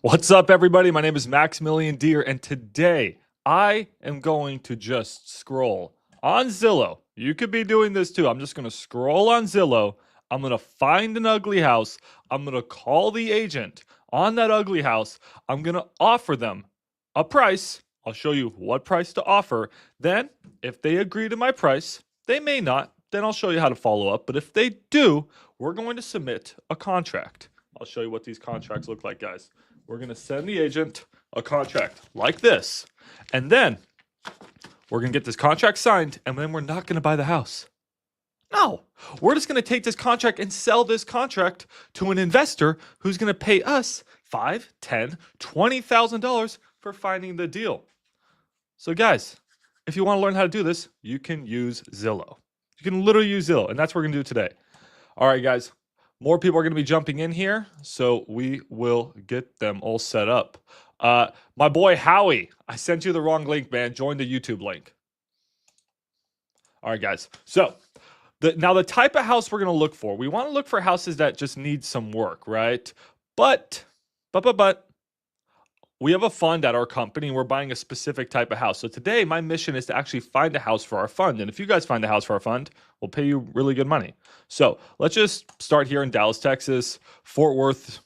What's up, everybody? My name is Maximilian Deer, and today I am going to just scroll on Zillow. You could be doing this too. I'm just going to scroll on Zillow. I'm going to find an ugly house. I'm going to call the agent on that ugly house. I'm going to offer them a price. I'll show you what price to offer. Then, if they agree to my price, they may not. Then I'll show you how to follow up. But if they do, we're going to submit a contract. I'll show you what these contracts look like, guys. We're going to send the agent a contract like this. And then we're going to get this contract signed, and then we're not going to buy the house. No, we're just going to take this contract and sell this contract to an investor who's going to pay us $5, $10, $20,000 for finding the deal. So guys, if you want to learn how to do this, you can use Zillow. You can literally use Zillow, and that's what we're going to do today. All right, guys. More people are going to be jumping in here, so we will get them all set up. My boy Howie, I sent you the wrong link, man. Join the YouTube link. All right, guys. So now the type of house we're going to look for, we want to look for houses that just need some work, right? But we have a fund at our company. We're buying a specific type of house. So today, my mission is to actually find a house for our fund. And if you guys find a house for our fund, we'll pay you really good money. So let's just start here in Dallas, Texas, Fort Worth,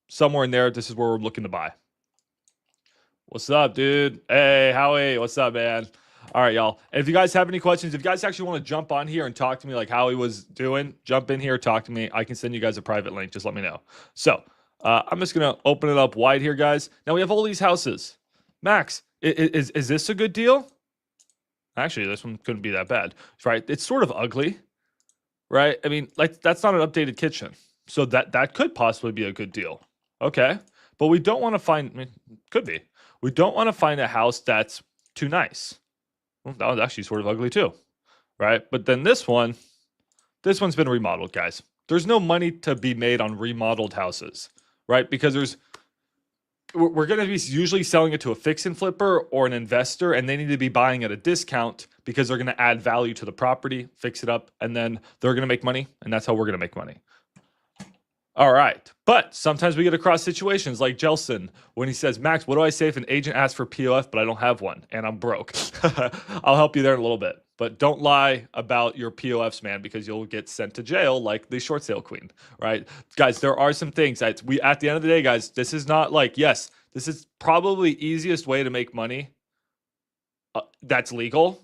somewhere in there. This is where we're looking to buy. What's up, dude? Hey, Howie, what's up, man? All right, y'all. And if you guys have any questions, if you guys actually want to jump on here and talk to me like Howie was doing, jump in here, talk to me. I can send you guys a private link. Just let me know. So I'm just going to open it up wide here, guys. Now we have all these houses. Max, is this a good deal? Actually, this one couldn't be that bad, right? It's sort of ugly, right? I mean, like that's not an updated kitchen. So that could possibly be a good deal. Okay. But we don't want to find, I mean, could be. We don't want to find a house that's too nice. Well, that was actually sort of ugly too, right? But then this one's been remodeled, guys. There's no money to be made on remodeled houses, right? Because we're going to be usually selling it to a fix and flipper or an investor, and they need to be buying at a discount because they're going to add value to the property, fix it up, and then they're going to make money, and that's how we're going to make money. All right. But sometimes we get across situations like Jelson when he says, Max, what do I say if an agent asks for POF, but I don't have one and I'm broke? I'll help you there in a little bit. But don't lie about your POFs, man, because you'll get sent to jail like the short sale queen, right? Guys, there are some things that at the end of the day, guys, this is not like, yes, this is probably the easiest way to make money that's legal.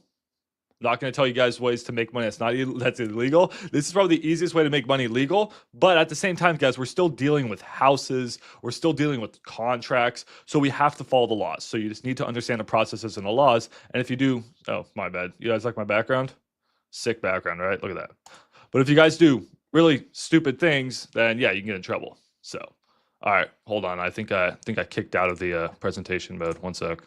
Not going to tell you guys ways to make money that's illegal. This is probably the easiest way to make money legal. But at the same time, guys, we're still dealing with houses. We're still dealing with contracts. So we have to follow the laws. So you just need to understand the processes and the laws. And if you do, oh, my bad. You guys like my background? Sick background, right? Look at that. But if you guys do really stupid things, then yeah, you can get in trouble. So, all right, hold on. I think I kicked out of the presentation mode. One sec.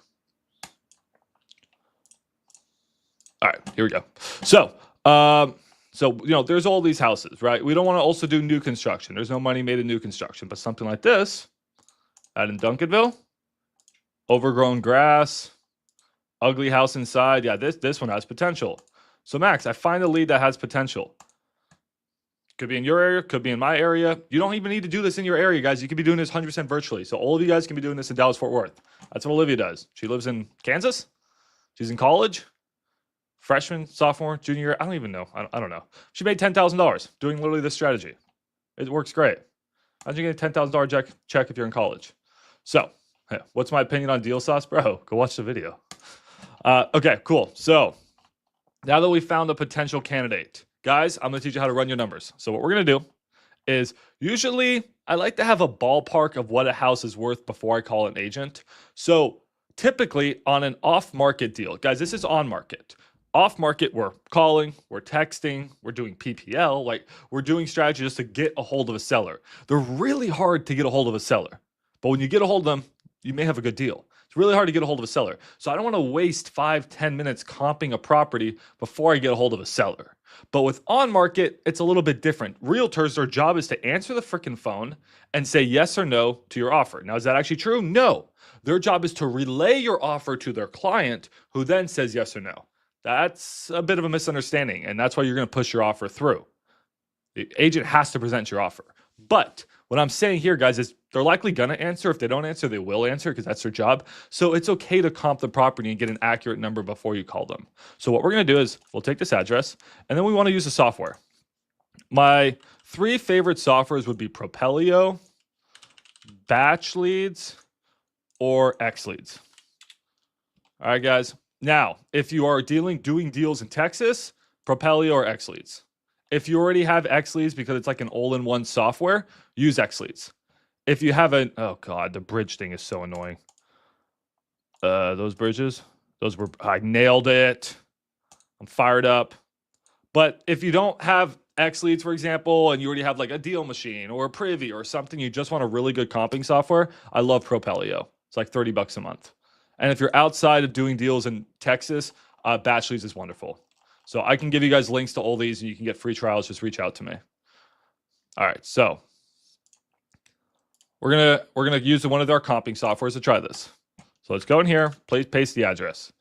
All right, here we go. So, there's all these houses, right? We don't want to also do new construction. There's no money made in new construction, but something like this, out in Duncanville, overgrown grass, ugly house inside. Yeah, this one has potential. So, Max, I find a lead that has potential. Could be in your area, could be in my area. You don't even need to do this in your area, guys. You could be doing this 100% virtually. So all of you guys can be doing this in Dallas, Fort Worth. That's what Olivia does. She lives in Kansas. She's in college. Freshman, sophomore, junior year, I don't even know. I don't know. She made $10,000 doing literally this strategy. It works great. How'd you get a $10,000 check if you're in college? So, hey, what's my opinion on deal sauce, bro? Go watch the video. Okay, cool. So, now that we found a potential candidate, guys, I'm going to teach you how to run your numbers. So, what we're going to do is usually I like to have a ballpark of what a house is worth before I call an agent. So, typically on an off-market deal, guys, this is on market. Off market, we're calling, we're texting, we're doing PPL, like we're doing strategy just to get a hold of a seller. They're really hard to get a hold of a seller. But when you get a hold of them, you may have a good deal. It's really hard to get a hold of a seller. So I don't want to waste 5-10 minutes comping a property before I get a hold of a seller. But with on market, it's a little bit different. Realtors, their job is to answer the freaking phone and say yes or no to your offer. Now, is that actually true? No. Their job is to relay your offer to their client, who then says yes or no. That's a bit of a misunderstanding, and that's why you're going to push your offer through. The agent has to present your offer. But What I'm saying here, guys, is they're likely going to answer. If they don't answer, they will answer because that's their job. So it's okay to comp the property and get an accurate number before you call them. So what we're going to do is we'll take this address, and then we want to use the software. My 3 favorite softwares would be Propelio, Batch Leads, or X Leads. All right, guys. Now, if you are doing deals in Texas, Propelio or X Leads. If you already have X Leads because it's like an all-in-one software, use X Leads. If you have oh God, the bridge thing is so annoying. Those bridges, I nailed it. I'm fired up. But if you don't have X Leads, for example, and you already have like a Deal Machine or a Privy or something, you just want a really good comping software, I love Propelio. It's like $30 a month. And if you're outside of doing deals in Texas, Batch Leads is wonderful. So I can give you guys links to all these and you can get free trials. Just reach out to me. All right, so we're gonna use one of our comping softwares to try this. So let's go in here, paste the address.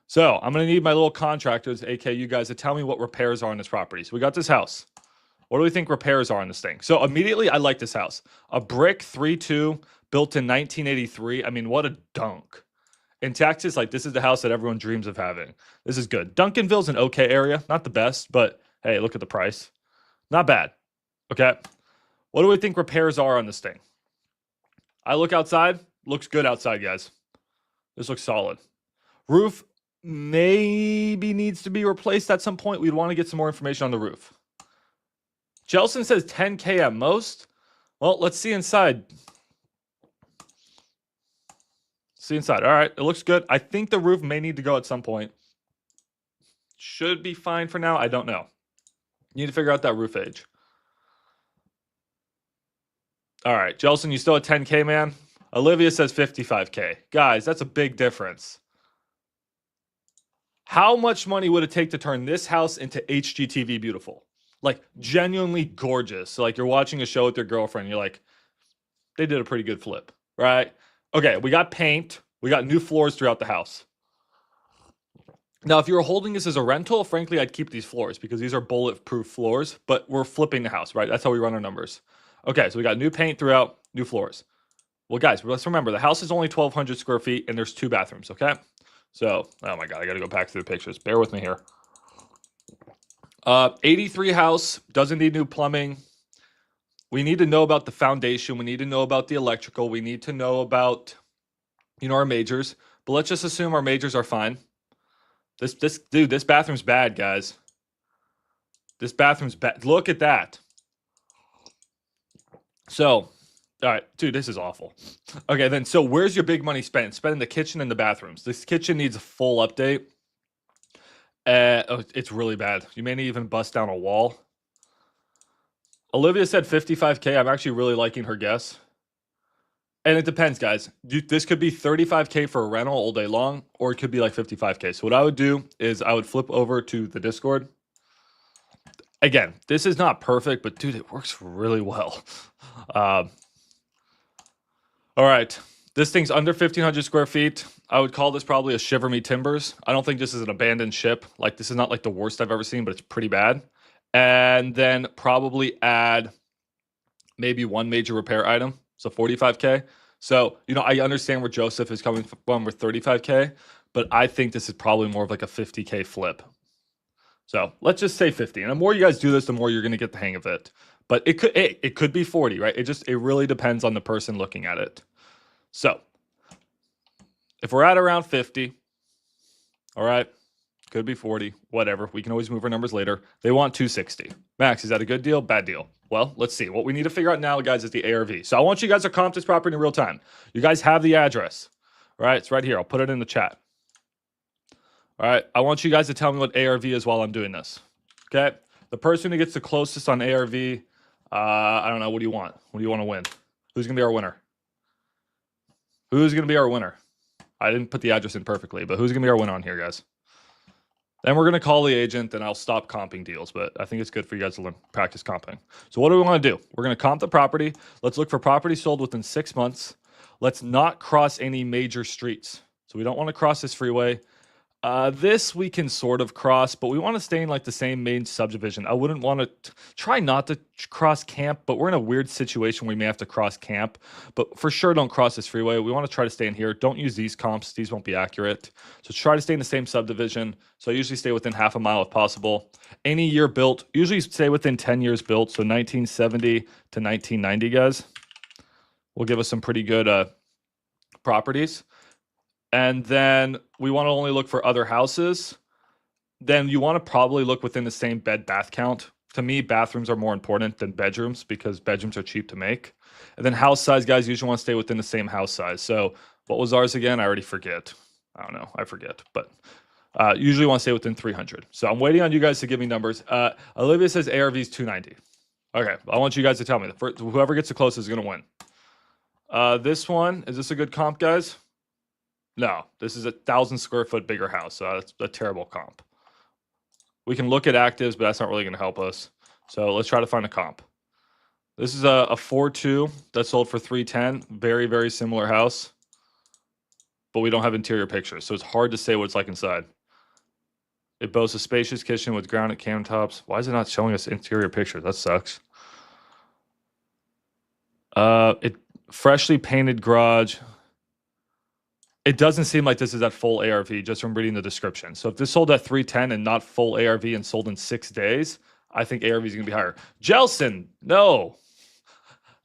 So I'm gonna need my little contractors, aka you guys, to tell me what repairs are on this property. So we got this house. What do we think repairs are on this thing? So immediately I like this house. A brick 3.2 built in 1983. I mean, what a dunk. In Texas, like this is the house that everyone dreams of having. This is good. Duncanville's an okay area. Not the best, but hey, look at the price. Not bad. Okay. What do we think repairs are on this thing? I look outside. Looks good outside, guys. This looks solid. Roof maybe needs to be replaced at some point. We'd want to get some more information on the roof. Jelson says 10K at most. Well, let's see inside. See inside. All right, it looks good. I think the roof may need to go at some point. Should be fine for now. I don't know. Need to figure out that roof age. All right, Jelson, you still at 10K, man? Olivia says 55K. Guys, that's a big difference. How much money would it take to turn this house into HGTV beautiful? Like, genuinely gorgeous. So, like, you're watching a show with your girlfriend. You're like, they did a pretty good flip, right? Okay, we got paint. We got new floors throughout the house. Now, if you were holding this as a rental, frankly, I'd keep these floors because these are bulletproof floors, but we're flipping the house, right? That's how we run our numbers. Okay, so we got new paint throughout, new floors. Well, guys, let's remember, the house is only 1,200 square feet, and there's 2 bathrooms, okay? So, oh my God, I got to go back through the pictures. Bear with me here. 83 house, doesn't need new plumbing. We need to know about the foundation. We need to know about the electrical. We need to know about, our majors. But let's just assume our majors are fine. This bathroom's bad, guys. This bathroom's bad. Look at that. So, all right, dude, this is awful. Okay, then, so where's your big money spent? Spent in the kitchen and the bathrooms. This kitchen needs a full update. It's really bad. You may need even bust down a wall. Olivia said 55K. I'm actually really liking her guess. And it depends, guys. This could be 35K for a rental all day long, or it could be like 55K. So what I would do is I would flip over to the Discord. Again, this is not perfect, but dude, it works really well. All right. This thing's under 1,500 square feet. I would call this probably a Shiver Me Timbers. I don't think this is an abandoned ship. Like, this is not like the worst I've ever seen, but it's pretty bad. And then probably add maybe one major repair item. So 45K. So, I understand where Joseph is coming from with 35K, but I think this is probably more of like a 50K flip. So let's just say 50. And the more you guys do this, the more you're going to get the hang of it. But it could be 40, right? It really depends on the person looking at it. So if we're at around 50, all right, could be 40, whatever. We can always move our numbers later. They want 260. Max, is that a good deal? Bad deal? Well, let's see. What we need to figure out now, guys, is the ARV. So I want you guys to comp this property in real time. You guys have the address, all right? It's right here. I'll put it in the chat. All right, I want you guys to tell me what ARV is while I'm doing this, okay? The person who gets the closest on ARV, I don't know, what do you want? What do you want to win? Who's going to be our winner? Who's going to be our winner? I didn't put the address in perfectly, but who's going to be our winner on here, guys? Then we're going to call the agent, and I'll stop comping deals, but I think it's good for you guys to learn, practice comping. So what do we want to do? We're going to comp the property. Let's look for property sold within 6 months. Let's not cross any major streets. So we don't want to cross this freeway. This we can sort of cross, but we want to stay in like the same main subdivision. I wouldn't want to try not to cross camp, but we're in a weird situation where we may have to cross camp. But for sure, don't cross this freeway. We want to try to stay in here. Don't use these comps. These won't be accurate. So try to stay in the same subdivision. So I usually stay within half a mile if possible. Any year built, usually stay within 10 years built. So 1970 to 1990, guys, will give us some pretty good properties. And then we want to only look for other houses. Then you want to probably look within the same bed bath count. To me, bathrooms are more important than bedrooms because bedrooms are cheap to make. And then house size, guys, usually want to stay within the same house size. So what was ours again? I already forget. I don't know. I forget. But usually want to stay within 300. So I'm waiting on you guys to give me numbers. Olivia says ARV is 290. Okay. I want you guys to tell me. Whoever gets the closest is going to win. This one, is this a good comp, guys? No, this is a 1,000 square foot bigger house. So that's a terrible comp. We can look at actives, but that's not really going to help us. So let's try to find a comp. This is a 4.2 that sold for 310. Very, very similar house. But we don't have interior pictures, so it's hard to say what it's like inside. It boasts a spacious kitchen with granite countertops. Why is it not showing us interior pictures? That sucks. It freshly painted garage. It doesn't seem like this is at full ARV just from reading the description. So if this sold at 310 and not full ARV and sold in 6 days, I think ARV is going to be higher. Jelson, no.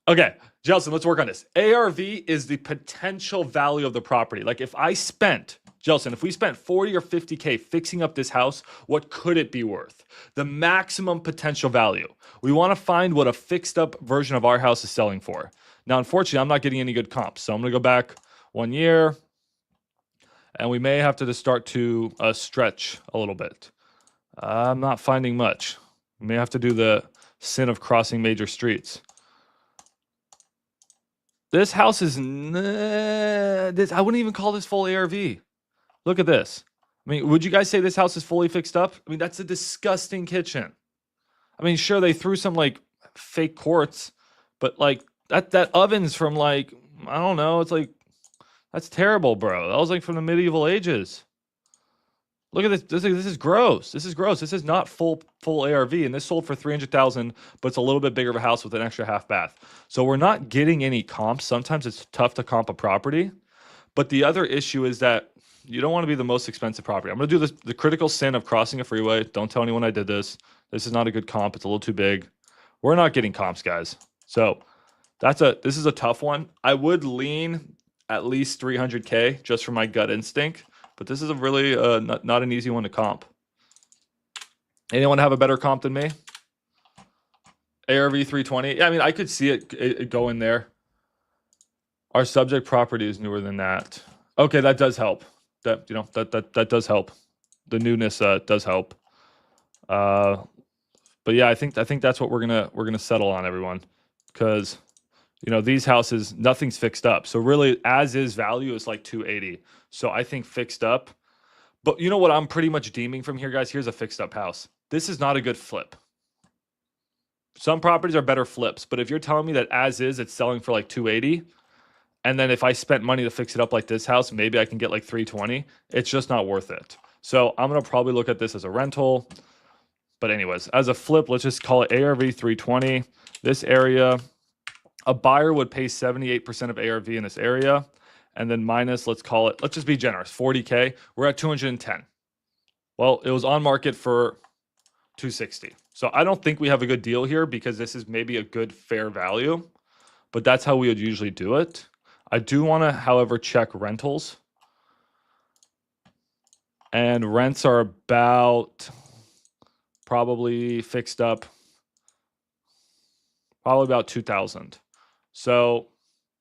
Okay, Jelson, let's work on this. ARV is the potential value of the property. Like if I spent, Jelson, if we spent 40 or 50K fixing up this house, what could it be worth? The maximum potential value. We want to find what a fixed up version of our house is selling for. Now, unfortunately, I'm not getting any good comps. So I'm going to go back 1 year. And we may have to just start to stretch a little bit. I'm not finding much. We may have to do the sin of crossing major streets. This house is... I wouldn't even call this full ARV. Look at this. I mean, would you guys say this house is fully fixed up? I mean, that's a disgusting kitchen. I mean, sure, they threw some, like, fake quartz. But, like, that oven's from, like, I don't know. It's, like... That's terrible, bro. That was like from the medieval ages. Look at this. This is gross. This is gross. This is not full ARV, and this sold for 300,000, but it's a little bit bigger of a house with an extra half bath. So we're not getting any comps. Sometimes it's tough to comp a property, but the other issue is that you don't want to be the most expensive property. I'm going to do the critical sin of crossing a freeway. Don't tell anyone I did this. This is not a good comp. It's a little too big. We're not getting comps, guys. So this is a tough one. I would lean at least 300K just for my gut instinct, but this is a really not an easy one to comp. Anyone have a better comp than me? ARV 320. Yeah, I mean, I could see it go in there. Our subject property is newer than that. Okay, that does help. That does help. The newness does help. But yeah, I think that's what we're gonna settle on, everyone, because these houses, nothing's fixed up. So really, as is value is like 280. So I think fixed up. But you know what I'm pretty much deeming from here, guys? Here's a fixed up house. This is not a good flip. Some properties are better flips. But if you're telling me that as is, it's selling for like 280, and then if I spent money to fix it up like this house, maybe I can get like 320. It's just not worth it. So I'm going to probably look at this as a rental. But anyways, as a flip, let's just call it ARV 320. This area... A buyer would pay 78% of ARV in this area, and then minus, let's just be generous, 40K. We're at 210. Well, it was on market for 260. So I don't think we have a good deal here because this is maybe a good fair value, but that's how we would usually do it. I do want to, however, check rentals. And rents are about probably fixed up, probably about 2,000. So,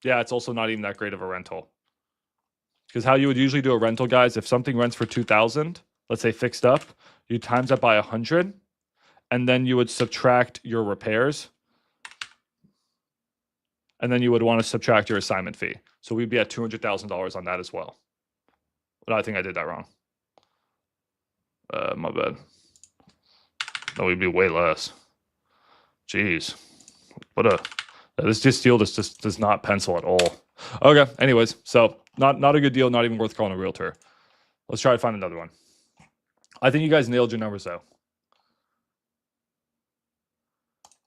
yeah, it's also not even that great of a rental. Because how you would usually do a rental, guys, if something rents for 2,000, let's say fixed up, you times that by 100, and then you would subtract your repairs, and then you would want to subtract your assignment fee. So we'd be at $200,000 on that as well. But I think I did that wrong. My bad. No, we'd be way less. Jeez. This deal just does not pencil at all. Okay, anyways, so not a good deal, not even worth calling a realtor. Let's try to find another one. I think you guys nailed your numbers though.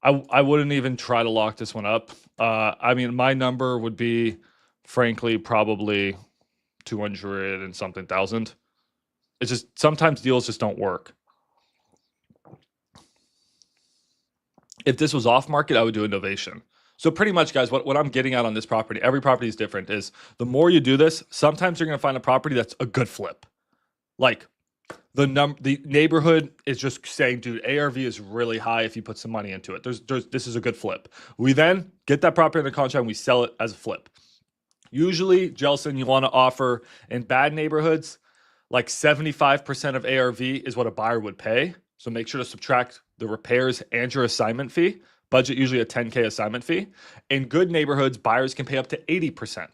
I wouldn't even try to lock this one up. I mean, my number would be, frankly, probably 200 and something thousand. It's just sometimes deals just don't work. If this was off market, I would do a novation. So pretty much, guys, what I'm getting at on this property, every property is different, is the more you do this, sometimes you're going to find a property that's a good flip. Like the neighborhood is just saying, dude, ARV is really high if you put some money into it. This is a good flip. We then get that property under contract and we sell it as a flip. Usually, Jelson, you want to offer in bad neighborhoods, like 75% of ARV is what a buyer would pay. So make sure to subtract the repairs and your assignment fee. Budget usually a 10K assignment fee. In good neighborhoods, buyers can pay up to 80%,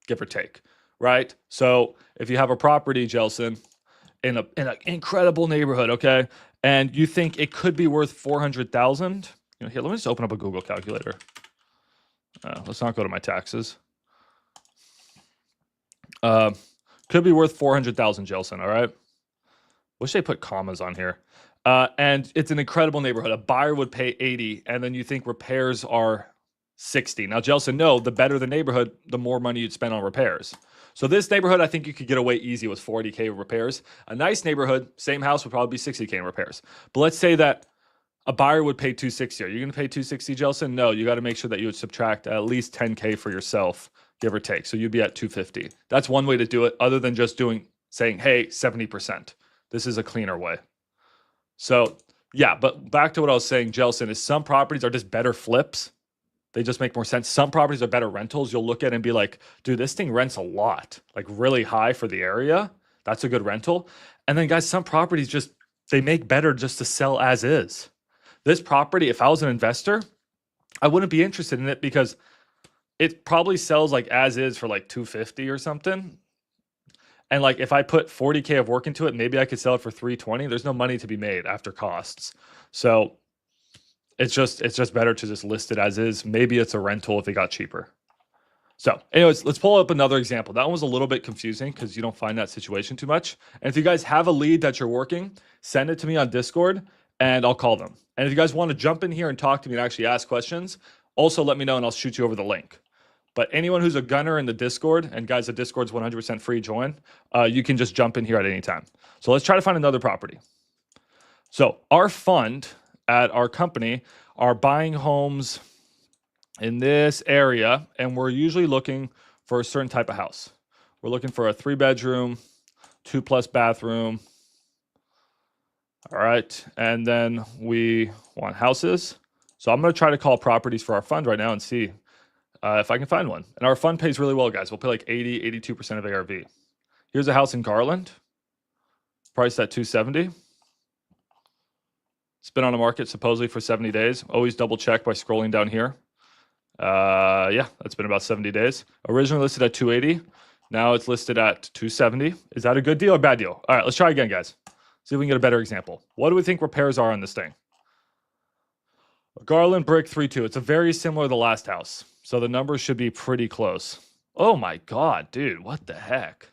give or take, right? So if you have a property, Jelson, in an incredible neighborhood, okay, and you think it could be worth 400,000, here, let me just open up a Google calculator. Let's not go to my taxes. Could be worth 400,000, Jelson, all right? Wish they put commas on here. And it's an incredible neighborhood. A buyer would pay 80, and then you think repairs are 60. Now, Jelson, no, the better the neighborhood, the more money you'd spend on repairs. So this neighborhood, I think you could get away easy with 40K repairs. A nice neighborhood, same house would probably be 60K in repairs. But let's say that a buyer would pay 260. Are you going to pay 260, Jelson? No, you got to make sure that you would subtract at least 10K for yourself, give or take. So you'd be at 250. That's one way to do it, other than just saying, hey, 70%. This is a cleaner way. So yeah, but back to what I was saying, Jelson, is some properties are just better flips. They just make more sense. Some properties are better rentals. You'll look at it and be like, dude, this thing rents a lot, like really high for the area. That's a good rental. And then guys, some properties they make better just to sell as is. This property, if I was an investor, I wouldn't be interested in it because it probably sells like as is for like 250 or something. And like if I put 40K of work into it, maybe I could sell it for 320. There's no money to be made after costs. So it's just better to just list it as is. Maybe it's a rental if it got cheaper. So anyways, let's pull up another example. That one was a little bit confusing because you don't find that situation too much. And if you guys have a lead that you're working, send it to me on Discord and I'll call them. And if you guys want to jump in here and talk to me and actually ask questions, also let me know and I'll shoot you over the link. But anyone who's a gunner in the Discord, and guys, the Discord's 100% free, join, you can just jump in here at any time. So let's try to find another property. So our fund at our company are buying homes in this area, and we're usually looking for a certain type of house. We're looking for a 3-bedroom, 2+ bathroom. All right, and then we want houses. So I'm going to try to call properties for our fund right now and see if I can find one. And our fund pays really well, guys. We'll pay like 80, 82% of ARV. Here's a house in Garland, priced at 270. It's been on the market supposedly for 70 days. Always double check by scrolling down here. Yeah, that's been about 70 days. Originally listed at 280. Now it's listed at 270. Is that a good deal or bad deal? All right, let's try again, guys. See if we can get a better example. What do we think repairs are on this thing? Garland brick 3.2. It's a very similar to the last house. So the numbers should be pretty close. Oh my God, dude, what the heck?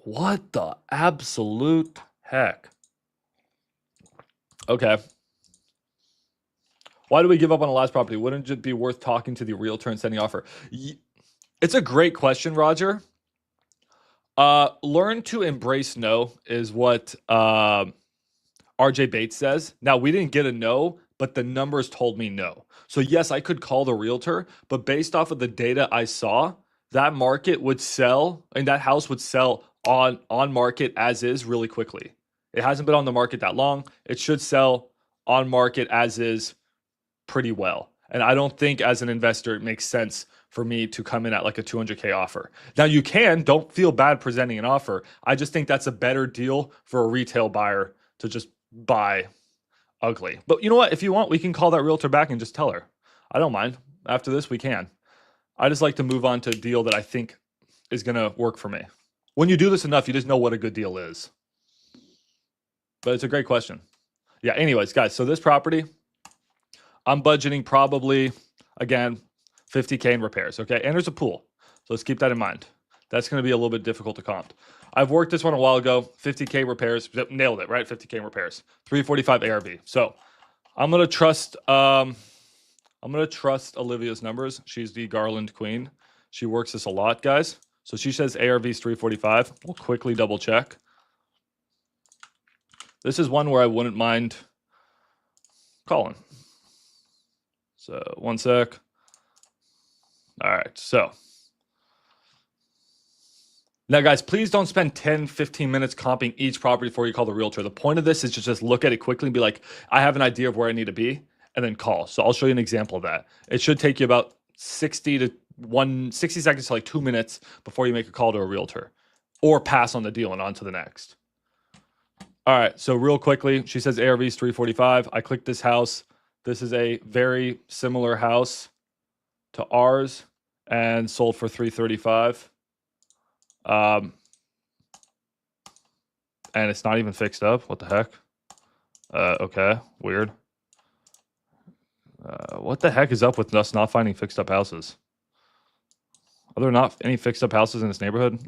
What the absolute heck? Okay. Why do we give up on the last property? Wouldn't it be worth talking to the realtor and sending an offer? It's a great question, Roger. Learn to embrace no is what RJ Bates says. Now, we didn't get a no, but the numbers told me no. So yes, I could call the realtor, but based off of the data I saw, that market would sell, and that house would sell on market as is really quickly. It hasn't been on the market that long. It should sell on market as is pretty well. And I don't think as an investor, it makes sense for me to come in at like a 200K offer. Now you don't feel bad presenting an offer. I just think that's a better deal for a retail buyer to just buy ugly. But you know what? If you want, we can call that realtor back and just tell her. I don't mind. After this, we can. I just like to move on to a deal that I think is going to work for me. When you do this enough, you just know what a good deal is. But it's a great question. Yeah, anyways, guys, so this property, I'm budgeting probably, again, 50K in repairs, okay? And there's a pool, so let's keep that in mind. That's going to be a little bit difficult to comp. I've worked this one a while ago. 50K repairs. Nailed it, right? 50K repairs. 345 ARV. So I'm going to trust Olivia's numbers. She's the Garland queen. She works this a lot, guys. So she says ARV's 345. We'll quickly double check. This is one where I wouldn't mind calling. So 1 sec. All right, so now, guys, please don't spend 10, 15 minutes comping each property before you call the realtor. The point of this is to just look at it quickly and be like, I have an idea of where I need to be, and then call. So I'll show you an example of that. It should take you about 60 seconds to like 2 minutes before you make a call to a realtor or pass on the deal and on to the next. All right, so real quickly, she says ARV's 345. I clicked this house. This is a very similar house to ours and sold for 335. And it's not even fixed up. What the heck? Okay, weird. What the heck is up with us not finding fixed up houses? Are there not any fixed up houses in this neighborhood?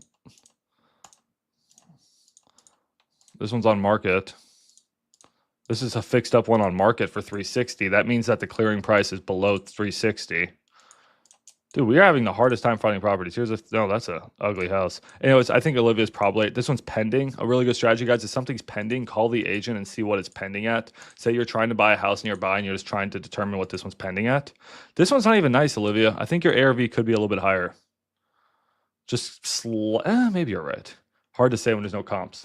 This one's on market. This is a fixed up one on market for 360. That means that the clearing price is below 360. Dude, we are having the hardest time finding properties. No, that's a ugly house. Anyways, I think Olivia's probably, this one's pending. A really good strategy, guys, is something's pending, call the agent and see what it's pending at. Say you're trying to buy a house nearby and you're just trying to determine what this one's pending at. This one's not even nice, Olivia. I think your ARV could be a little bit higher. Just, maybe you're right. Hard to say when there's no comps.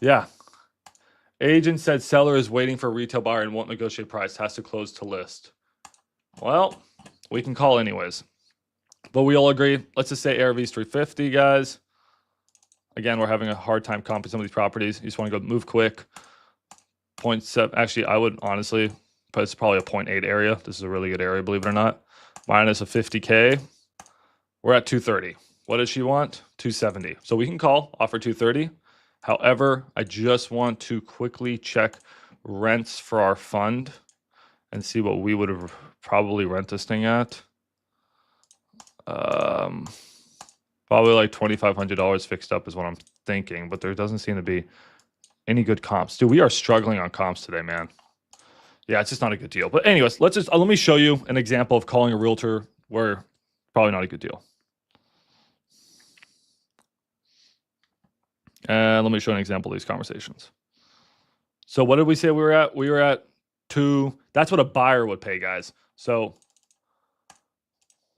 Yeah. Agent said seller is waiting for a retail buyer and won't negotiate price. Has to close to list. Well, we can call anyways. But we all agree, let's just say ARV's 350, guys. Again, we're having a hard time comping some of these properties. You just want to go move quick. 0.7, actually, I would honestly, but it's probably a 0.8 area. This is a really good area, believe it or not. Minus a 50K. We're at 230. What does she want? 270. So we can call, offer 230. However, I just want to quickly check rents for our fund and see what we would have probably rent this thing at. Probably like $2,500 fixed up is what I'm thinking, but there doesn't seem to be any good comps. Dude, we are struggling on comps today, man. Yeah, it's just not a good deal. But anyways, let me show you an example of calling a realtor where probably not a good deal. And let me show you an example of these conversations. So what did we say we were at? We were at 2. That's what a buyer would pay, guys. So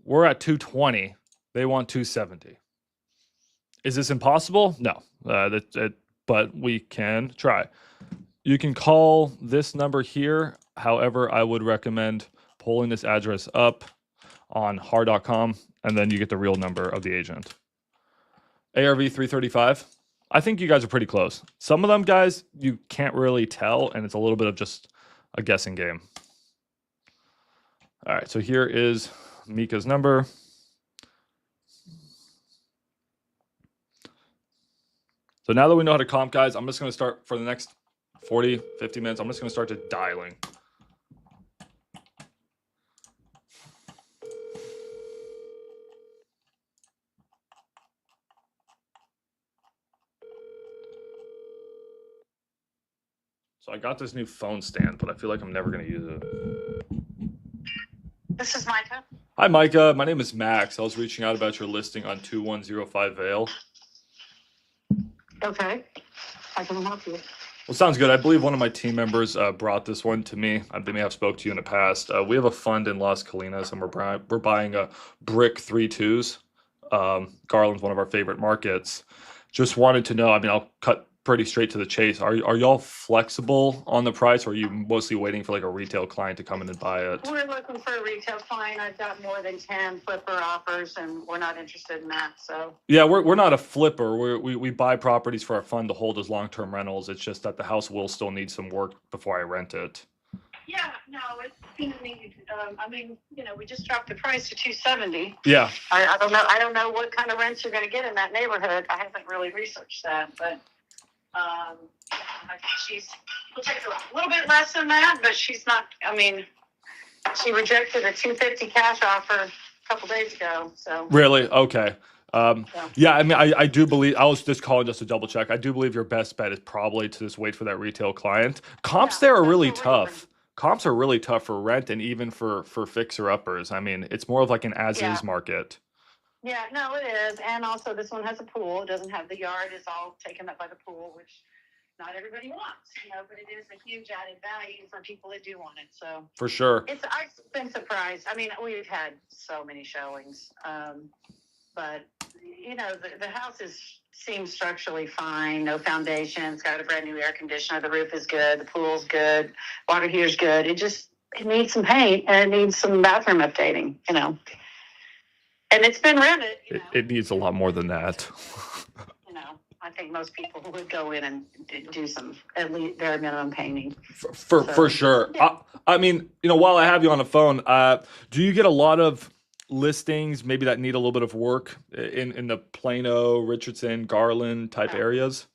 we're at 220. They want 270. Is this impossible? No, but we can try. You can call this number here. However, I would recommend pulling this address up on har.com, and then you get the real number of the agent. ARV 335. I think you guys are pretty close. Some of them, guys, you can't really tell, and it's a little bit of just a guessing game. All right, so here is Mika's number. So now that we know how to comp, guys, I'm just going to start for the next 40, 50 minutes. I'm just going to start to dialing. So I got this new phone stand, but I feel like I'm never going to use it. This is Micah. Hi, Micah. My name is Max. I was reaching out about your listing on 2105 Vale. Okay. I can help you. Well, sounds good. I believe one of my team members brought this one to me. They may have spoke to you in the past. We have a fund in Las Colinas, and we're buying a brick 3.2s. Garland's one of our favorite markets. Just wanted to know, I mean, I'll cut pretty straight to the chase. Are y'all flexible on the price, or are you mostly waiting for like a retail client to come in and buy it? We're looking for a retail client. I've got more than 10 flipper offers, and we're not interested in that. So yeah, we're not a flipper. We buy properties for our fund to hold as long-term rentals. It's just that the house will still need some work before I rent it. yeah, no, it's gonna need. I mean, you know, we just dropped the price to 270. Yeah. I don't know what kind of rents you're going to get in that neighborhood. I haven't really researched that, but I think we'll take a little bit less than that, but she's not. I mean, she rejected a 250 cash offer a couple days ago. So really, okay. So, Yeah, I mean, I do believe, I was just calling just to double check. I do believe your best bet is probably to just wait for that retail client. Comps yeah, there are that's really what we're doing. tough. Comps are really tough for rent and even for fixer uppers. I mean, it's more of like an as Yeah. is market. Yeah, no, it is. And also, this one has a pool. It doesn't have the yard, is all taken up by the pool, which not everybody wants, but it is a huge added value for people that do want it. So For sure. I've been surprised. I mean, we've had so many showings, but the house seems structurally fine, no foundation. It's got a brand new air conditioner. The roof is good. The pool's good. Water heater's good. It needs some paint and it needs some bathroom updating, and it's been rented, It needs a lot more than that. I think most people would go in and do some at least bare minimum painting. For sure. Yeah. I mean, while I have you on the phone, do you get a lot of listings maybe that need a little bit of work in the Plano, Richardson, Garland type No. areas?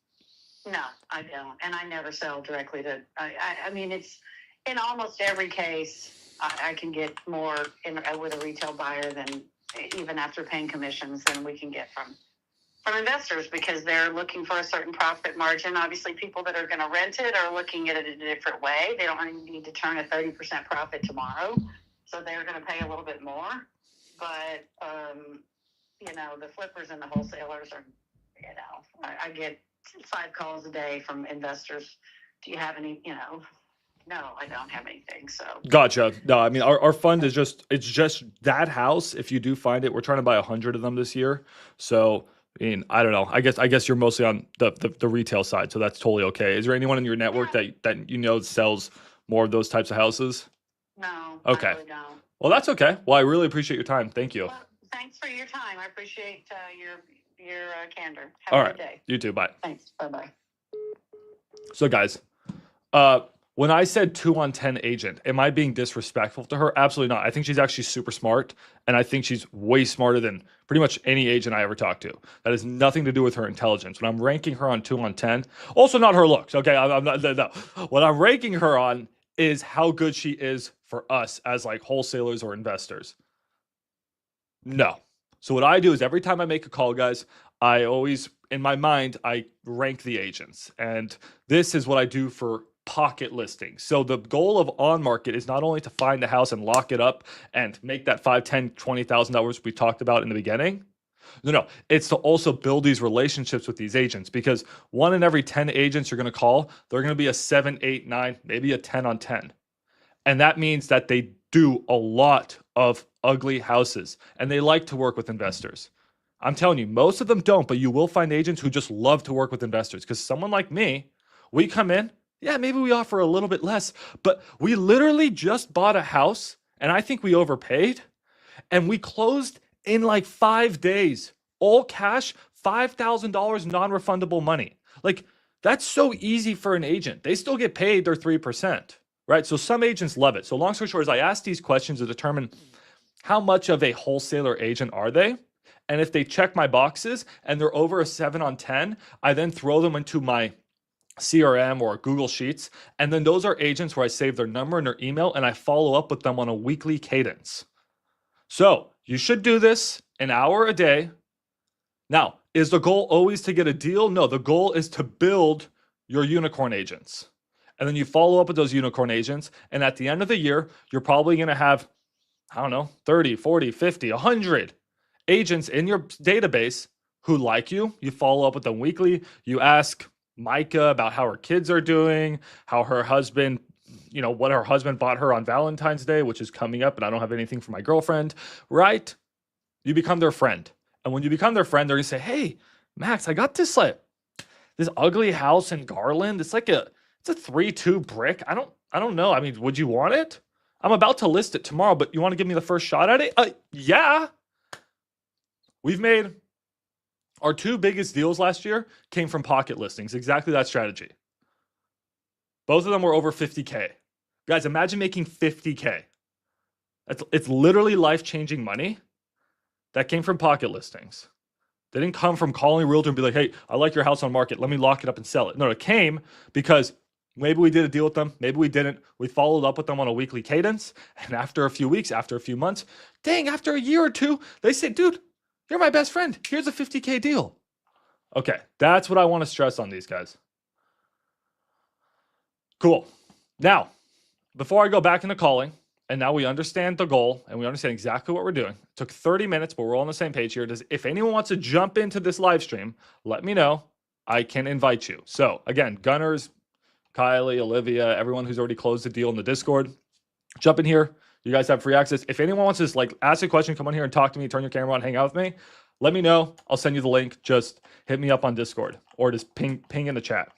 No, I don't, and I never sell directly to. I mean, it's in almost every case I can get more with a retail buyer than even after paying commissions than we can get from investors, because they're looking for a certain profit margin. Obviously, people that are going to rent it are looking at it in a different way. They don't need to turn a 30% profit tomorrow, so they're going to pay a little bit more. But the flippers and the wholesalers are, I get 5 calls a day from investors. Do you have any? No, I don't have anything. So Gotcha. No, I mean our fund is it's just that house. If you do find it, we're trying to buy 100 of them this year. So I mean, I don't know. I guess you're mostly on the retail side, so that's totally okay. Is there anyone in your network yeah, that sells more of those types of houses? no, I Okay. really don't. Well, that's okay. Well, I really appreciate your time. Thank you. Well, thanks for your time. I appreciate your candor. All Have a right. good day. You too. Bye. Thanks. Bye bye. So, guys, when I said 2 on 10 agent, am I being disrespectful to her? Absolutely not. I think she's actually super smart, and I think she's way smarter than pretty much any agent I ever talked to. That has nothing to do with her intelligence. When I'm ranking her on 2 on 10, also not her looks. Okay, I'm not. No. What I'm ranking her on is how good she is for us as like wholesalers or investors. No. So what I do is every time I make a call, guys, I always, in my mind, I rank the agents. And this is what I do for pocket listings. So the goal of on market is not only to find the house and lock it up and make that 5, 10, $20,000 we talked about in the beginning. No, it's to also build these relationships with these agents, because 1 in every 10 agents you're going to call, they're going to be a 7, 8, 9, maybe a 10 on 10. And that means that they do a lot of ugly houses and they like to work with investors. I'm telling you, most of them don't, but you will find agents who just love to work with investors, because someone like me, we come in, yeah, maybe we offer a little bit less, but we literally just bought a house and I think we overpaid and we closed in like 5 days, all cash, $5,000 non-refundable money. Like, that's so easy for an agent. They still get paid their 3%. Right? So some agents love it. So long story short is I ask these questions to determine how much of a wholesaler agent are they? And if they check my boxes and they're over a 7 on 10, I then throw them into my CRM or Google Sheets. And then those are agents where I save their number and their email and I follow up with them on a weekly cadence. So you should do this an hour a day. Now, is the goal always to get a deal? No, the goal is to build your unicorn agents. And then you follow up with those unicorn agents. And at the end of the year, you're probably going to have, I don't know, 30, 40, 50, 100 agents in your database who like you. You follow up with them weekly. You ask Micah about how her kids are doing, how her husband, what her husband bought her on Valentine's Day, which is coming up, and I don't have anything for my girlfriend, right? You become their friend. And when you become their friend, they're going to say, hey, Max, I got this ugly house in Garland. It's a 3-2 brick. I don't know. I mean, would you want it? I'm about to list it tomorrow, but you want to give me the first shot at it? Yeah. We've made our 2 biggest deals last year came from pocket listings. Exactly that strategy. Both of them were over 50K. Guys, imagine making 50K. It's literally life-changing money that came from pocket listings. They didn't come from calling a realtor and be like, hey, I like your house on market. Let me lock it up and sell it. No, it came because maybe we did a deal with them. Maybe we didn't. We followed up with them on a weekly cadence. And after a few weeks, after a few months, dang, after a year or 2, they say, dude, You're my best friend. Here's a 50K deal. Okay, that's what I want to stress on these guys. Cool. Now, before I go back into calling, and now we understand the goal and we understand exactly what we're doing. It took 30 minutes, but we're all on the same page here. If anyone wants to jump into this live stream, let me know. I can invite you. So again, Gunners, Kylie, Olivia, everyone who's already closed the deal in the Discord, jump in here. You guys have free access. If anyone wants to just like ask a question, come on here and talk to me, turn your camera on, hang out with me, let me know. I'll send you the link. Just hit me up on Discord or just ping in the chat.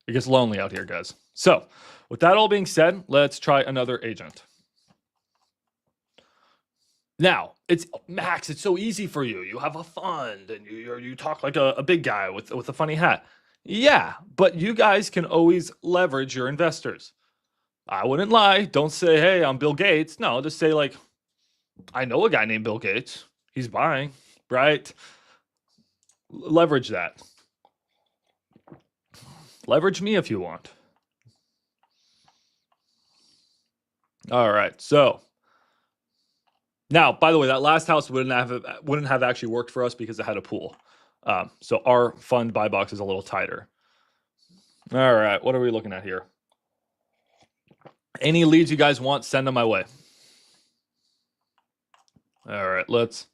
It gets lonely out here, guys. So with that all being said, let's try another agent. Now, it's Max, it's so easy for you. You have a fund and you talk like a big guy with a funny hat. Yeah, but you guys can always leverage your investors. I wouldn't lie. Don't say, hey, I'm Bill Gates. No, just say like, I know a guy named Bill Gates. He's buying, right? Leverage that. Leverage me if you want. All right, so now, by the way, that last house wouldn't have actually worked for us because it had a pool. So our fund buy box is a little tighter. All right, what are we looking at here? Any leads you guys want, send them my way. All right, let's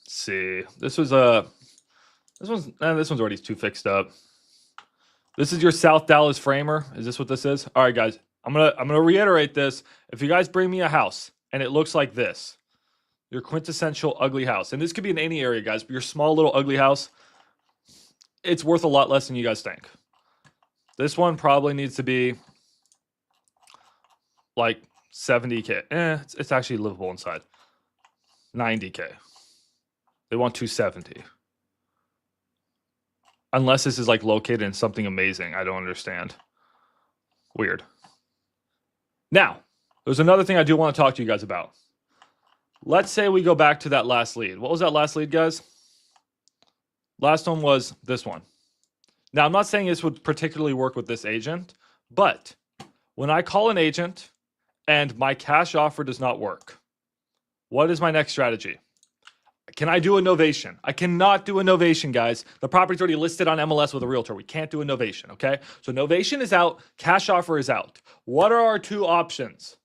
see. This one's already too fixed up. This is your South Dallas framer. Is this what this is? All right, guys. I'm gonna reiterate this. If you guys bring me a house and it looks like this, your quintessential ugly house, and this could be in any area, guys, but your small little ugly house, it's worth a lot less than you guys think. This one probably needs to be like 70K. It's actually livable inside. 90K. They want 270. Unless this is like located in something amazing. I don't understand. Weird. Now, there's another thing I do want to talk to you guys about. Let's say we go back to that last lead. What was that last lead, guys? Last one was this one. Now, I'm not saying this would particularly work with this agent, but when I call an agent and my cash offer does not work, what is my next strategy? Can I do a novation? I cannot do a novation, guys. The property's already listed on MLS with a realtor. We can't do a novation, okay? So novation is out. Cash offer is out. What are our two options?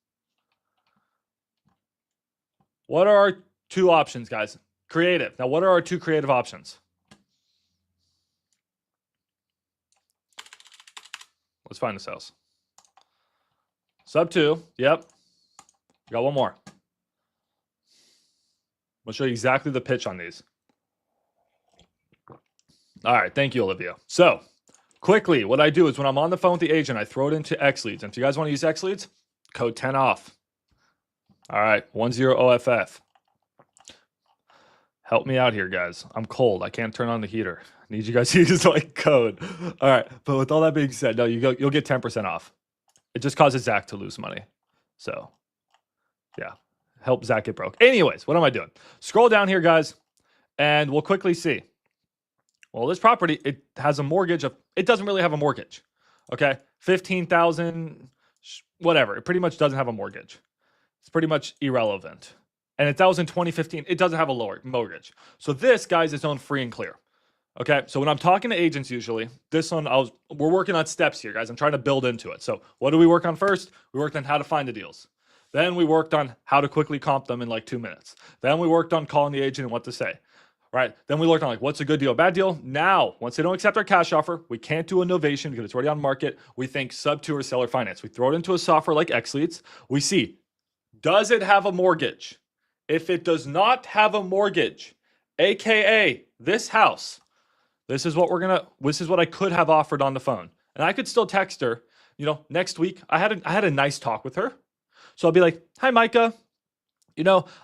What are our two options, guys? Creative. Now, what are our two creative options? Let's find this house. Sub 2. Yep. Got one more. I'll show you exactly the pitch on these. All right. Thank you, Olivia. So quickly, what I do is when I'm on the phone with the agent, I throw it into X Leads. And if you guys want to use X Leads, code 10 off. All right. 10OFF. Help me out here, guys. I'm cold. I can't turn on the heater. I need you guys to use like code. All right. But with all that being said, no, you'll get 10% off. It just causes Zach to lose money. So yeah. Help Zach get broke. Anyways, what am I doing? Scroll down here, guys, and we'll quickly see. Well, this property, it has a mortgage of, it doesn't really have a mortgage. Okay. 15,000, whatever. It pretty much doesn't have a mortgage. It's pretty much irrelevant. And that was in 2015. It doesn't have a lower mortgage. So this, guys, is owned free and clear. Okay. So when I'm talking to agents, usually this one, we're working on steps here, guys. I'm trying to build into it. So what do we work on first? We worked on how to find the deals. Then we worked on how to quickly comp them in like 2 minutes. Then we worked on calling the agent and what to say, right? Then we worked on like, what's a good deal, bad deal? Now, once they don't accept our cash offer, we can't do a novation because it's already on market. We think sub 2 or seller finance. We throw it into a software like X Leads. We see, does it have a mortgage? If it does not have a mortgage, AKA this house, this is what I could have offered on the phone. And I could still text her, next week. I had a nice talk with her. So I'll be like, hi, Micah.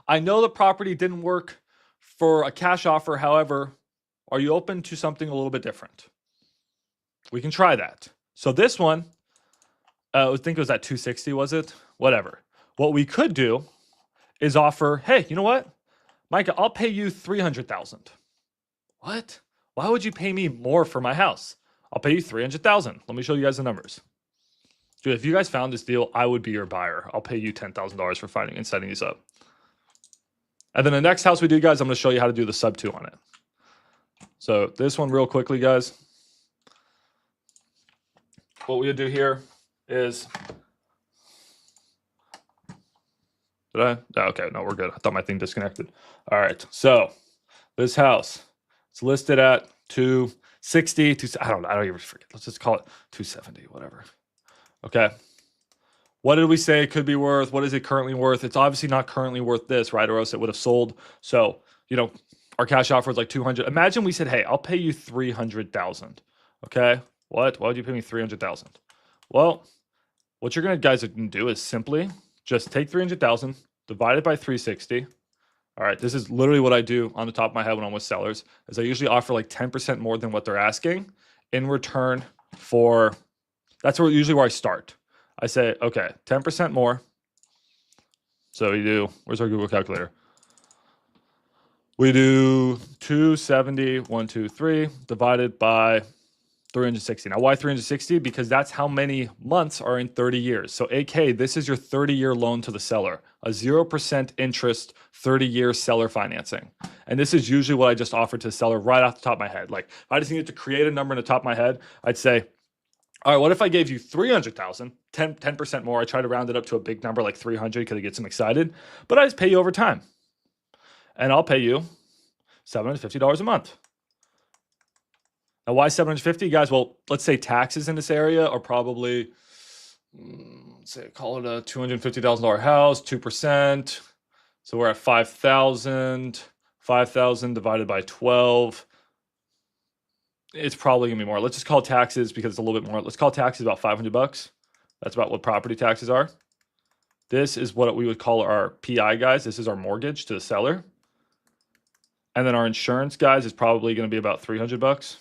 I know the property didn't work for a cash offer. However, are you open to something a little bit different? We can try that. So this one, I think it was at 260, was it? Whatever. What we could do is offer, hey, you know what? Micah, I'll pay you $300,000. What? Why would you pay me more for my house? I'll pay you $300,000. Let me show you guys the numbers. Dude, if you guys found this deal, I would be your buyer. I'll pay you $10,000 for finding and setting these up. And then the next house we do, guys, I'm going to show you how to do the sub 2 on it. So this one real quickly, guys. What we would do here is, okay, no, we're good. I thought my thing disconnected. All right, so this house, it's listed at 260, I don't even forget. Let's just call it 270, whatever. Okay. What did we say it could be worth? What is it currently worth? It's obviously not currently worth this, right? Or else it would have sold. So, our cash offer is like 200. Imagine we said, hey, I'll pay you 300,000. Okay. What? Why would you pay me 300,000? Well, what you're guys can do is simply just take 300,000, divide it by 360. All right. This is literally what I do on the top of my head when I'm with sellers, is I usually offer like 10% more than what they're asking in return for, that's usually where I start. I say, okay, 10% more. So you do, where's our Google calculator? We do 270, 123, divided by 360. Now, why 360? Because that's how many months are in 30 years. So AK, this is your 30-year loan to the seller, a 0% interest, 30-year seller financing. And this is usually what I just offer to the seller right off the top of my head. Like, if I just needed to create a number in the top of my head, I'd say, all right, what if I gave you 300,000, 10% more? I try to round it up to a big number like 300 because it gets them excited, but I just pay you over time. And I'll pay you $750 a month. Now, why 750, guys? Well, let's say taxes in this area are probably, say, call it a $250,000 house, 2%. So we're at 5,000. 5,000 divided by 12. It's probably gonna be more. Let's just call taxes because it's a little bit more. Let's call taxes about 500 bucks. That's about what property taxes are. This is what we would call our PI, guys. This is our mortgage to the seller. And then our insurance, guys, is probably going to be about 300 bucks.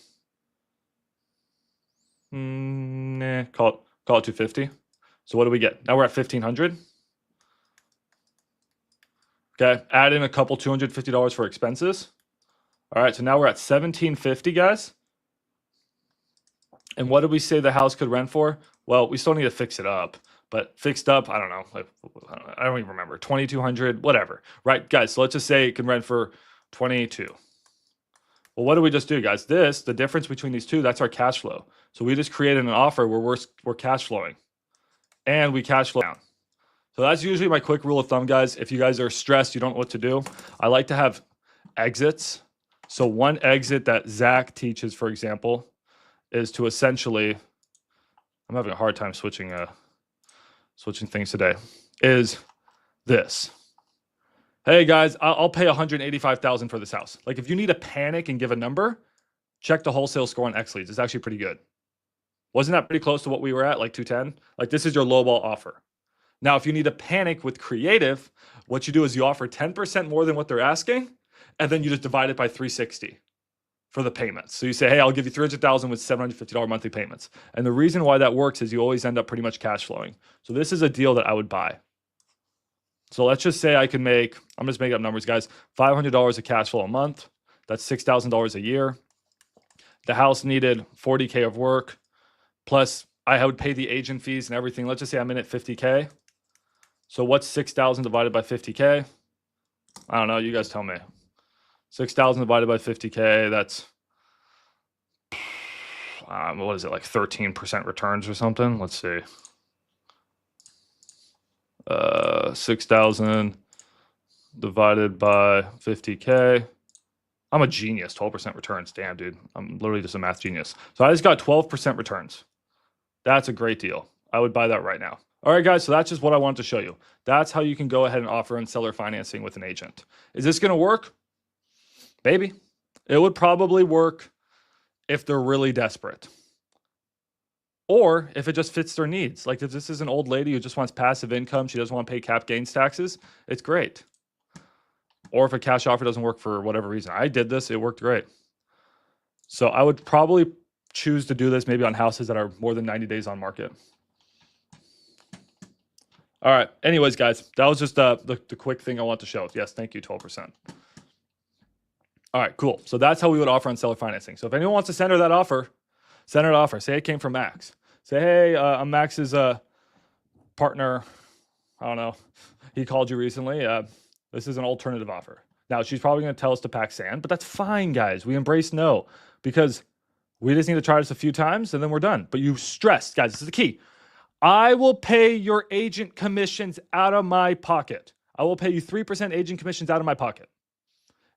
Nah, call it 250. So what do we get? Now we're at 1,500. Okay, add in a couple $250 for expenses. All right, so now we're at 1,750, guys. And what did we say the house could rent for? Well, we still need to fix it up. But fixed up, I don't know. I don't even remember. 2,200, whatever. Right, guys, so let's just say it can rent for 22. Well, what do we just do, guys? The difference between these two, that's our cash flow. So we just created an offer where we're cash flowing. And we cash flow down. So that's usually my quick rule of thumb, guys. If you guys are stressed, you don't know what to do, I like to have exits. So one exit that Zach teaches, for example, is to essentially, I'm having a hard time switching things today, is this. Hey guys, I'll pay $185,000 for this house. Like if you need to panic and give a number, check the wholesale score on X Leads. It's actually pretty good. Wasn't that pretty close to what we were at, like 210? Like this is your lowball offer. Now, if you need to panic with creative, what you do is you offer 10% more than what they're asking, and then you just divide it by 360 for the payments. So you say, hey, I'll give you $300,000 with $750 monthly payments. And the reason why that works is you always end up pretty much cash flowing. So this is a deal that I would buy. So let's just say I can make, I'm just making up numbers, guys, $500 of cash flow a month. That's $6,000 a year. The house needed $40K of work, plus I would pay the agent fees and everything. Let's just say I'm in at $50K. So what's 6,000 divided by 50K? I don't know. You guys tell me. 6,000 divided by 50K, that's, what is it, like 13% returns or something? Let's see. 6,000 divided by 50K. I'm a genius. 12% returns. Damn, dude. I'm literally just a math genius. So I just got 12% returns. That's a great deal. I would buy that right now. All right, guys. So that's just what I wanted to show you. That's how you can go ahead and offer on seller financing with an agent. Is this going to work? Maybe. It would probably work if they're really desperate. Or if it just fits their needs. Like if this is an old lady who just wants passive income, she doesn't want to pay cap gains taxes, it's great. Or if a cash offer doesn't work for whatever reason. I did this, it worked great. So I would probably choose to do this maybe on houses that are more than 90 days on market. All right. Anyways, guys, that was just the quick thing I want to show. Yes, thank you, 12%. All right, cool. So that's how we would offer on seller financing. So if anyone wants to send her that offer, send her an offer. Say it came from Max. Say, hey, I'm Max's partner. I don't know. He called you recently. This is an alternative offer. Now, she's probably going to tell us to pack sand, but that's fine, guys. We embrace no, because we just need to try this a few times and then we're done. But you stressed, guys, this is the key. I will pay your agent commissions out of my pocket. I will pay you 3% agent commissions out of my pocket.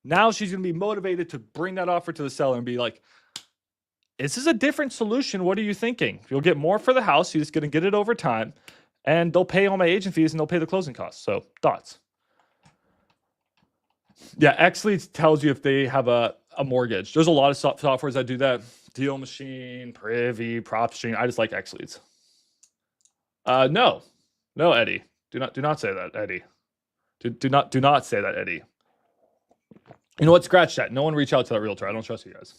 Now she's going to be motivated to bring that offer to the seller and be like, this is a different solution. What are you thinking? You'll get more for the house. You're just going to get it over time. And they'll pay all my agent fees and they'll pay the closing costs. So, thoughts? Yeah, XLeads tells you if they have a mortgage. There's a lot of softwares that do that. Deal Machine, Privy, PropStream. I just like XLeads. No, Eddie. Do not say that, Eddie. Do not say that, Eddie. You know what? Scratch that. No one reach out to that realtor. I don't trust you guys.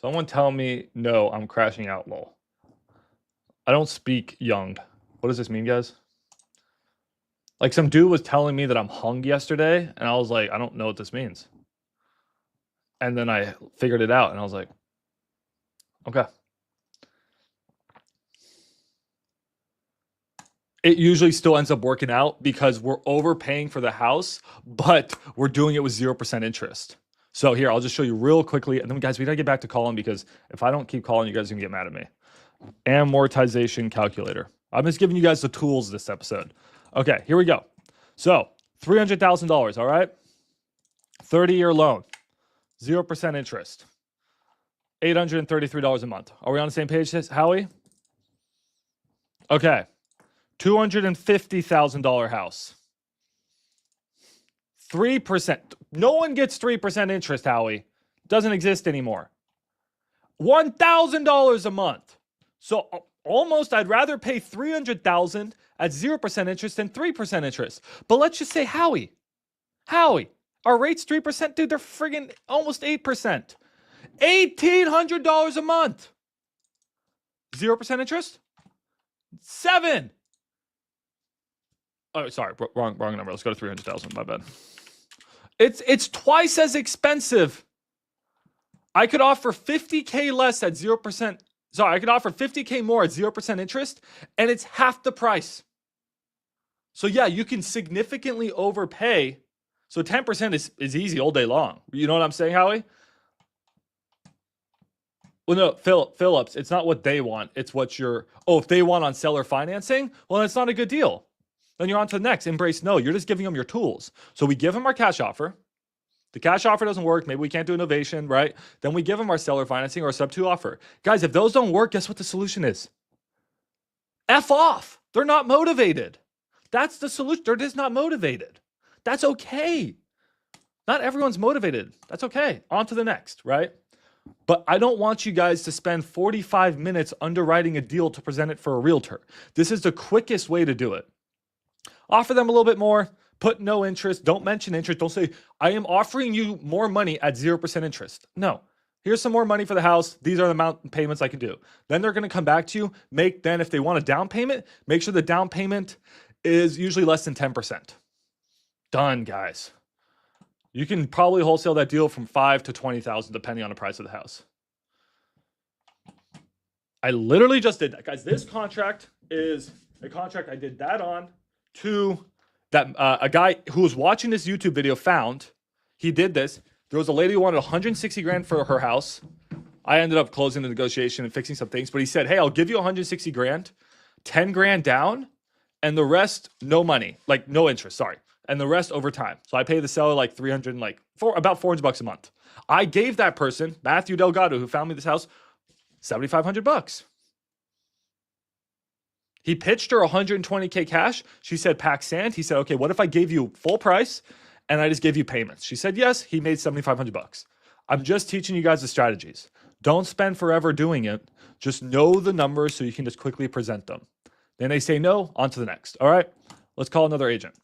Someone tell me no. I'm crashing out. Lol. I don't speak young. What does this mean, guys? Like some dude was telling me that I'm hung yesterday, and I was like, I don't know what this means. And then I figured it out, and I was like, okay. It usually still ends up working out because we're overpaying for the house, but we're doing it with 0% interest. So here, I'll just show you real quickly. And then, guys, we got to get back to calling because if I don't keep calling, you guys are going to get mad at me. Amortization calculator. I'm just giving you guys the tools this episode. Okay, here we go. So $300,000, all right? 30-year loan, 0% interest, $833 a month. Are we on the same page, Howie? Okay. $250,000 house. 3%. No one gets 3% interest, Howie. Doesn't exist anymore. $1,000 a month. So almost I'd rather pay $300,000 at 0% interest than 3% interest. But let's just say Howie, our rate's 3%, dude, they're friggin' almost 8%. $1,800 a month. 0% interest? 7. Oh, sorry, wrong number. Let's go to 300,000. My bad. It's twice as expensive. I could offer $50K less at 0%. Sorry, I could offer $50K more at 0% interest, and it's half the price. So yeah, you can significantly overpay. So 10% is easy all day long. You know what I'm saying, Howie? Well, no, Phillips, it's not what they want. It's what if they want on seller financing, well, it's not a good deal. Then you're on to the next. Embrace no. You're just giving them your tools. So we give them our cash offer. The cash offer doesn't work. Maybe we can't do innovation, right? Then we give them our seller financing or a sub-2 offer. Guys, if those don't work, guess what the solution is? F off. They're not motivated. That's the solution. They're just not motivated. That's okay. Not everyone's motivated. That's okay. On to the next, right? But I don't want you guys to spend 45 minutes underwriting a deal to present it for a realtor. This is the quickest way to do it. Offer them a little bit more. Put no interest. Don't mention interest. Don't say, I am offering you more money at 0% interest. No. Here's some more money for the house. These are the amount of payments I can do. Then they're going to come back to you. If they want a down payment, make sure the down payment is usually less than 10%. Done, guys. You can probably wholesale that deal from $5,000 to $20,000 depending on the price of the house. I literally just did that. Guys, this contract is a contract I did that on to that a guy who was watching this YouTube video found. He did this. There was a lady who wanted 160 grand for her house. I ended up closing the negotiation and fixing some things, but he said, hey, I'll give you 160 grand, 10 grand down, and the rest, no money, like no interest, sorry. And the rest over time. So I pay the seller like about $400 a month. I gave that person, Matthew Delgado, who found me this house, $7,500. He pitched her 120K cash. She said, pack sand. He said, okay, what if I gave you full price and I just gave you payments? She said, yes. He made $7,500. I'm just teaching you guys the strategies. Don't spend forever doing it. Just know the numbers so you can just quickly present them. Then they say no, on to the next. All right, let's call another agent.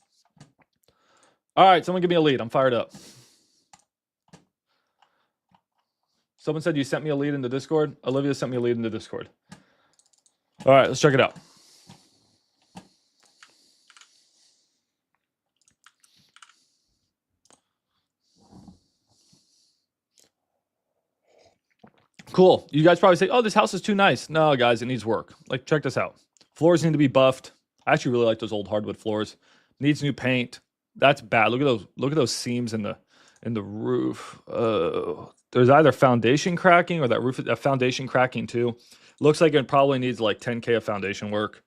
All right, someone give me a lead. I'm fired up. Someone said you sent me a lead in the Discord. Olivia sent me a lead in the Discord. All right, let's check it out. Cool. You guys probably say, oh, this house is too nice. No, guys, it needs work. Like, check this out. Floors need to be buffed. I actually really like those old hardwood floors. Needs new paint. That's bad. Look at those. Look at those seams in the roof. There's either foundation cracking or that foundation cracking too. Looks like it probably needs like 10K of foundation work.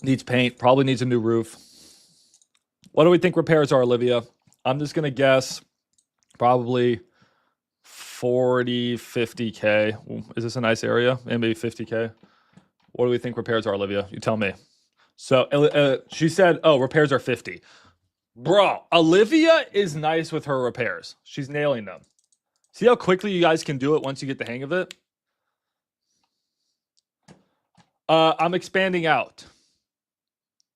Needs paint. Probably needs a new roof. What do we think repairs are, Olivia? I'm just gonna guess probably 40, 50K. Is this a nice area? Maybe 50K. What do we think repairs are, Olivia? You tell me. So she said, oh, repairs are 50. Bro, Olivia is nice with her repairs. She's nailing them. See how quickly you guys can do it once you get the hang of it? I'm expanding out.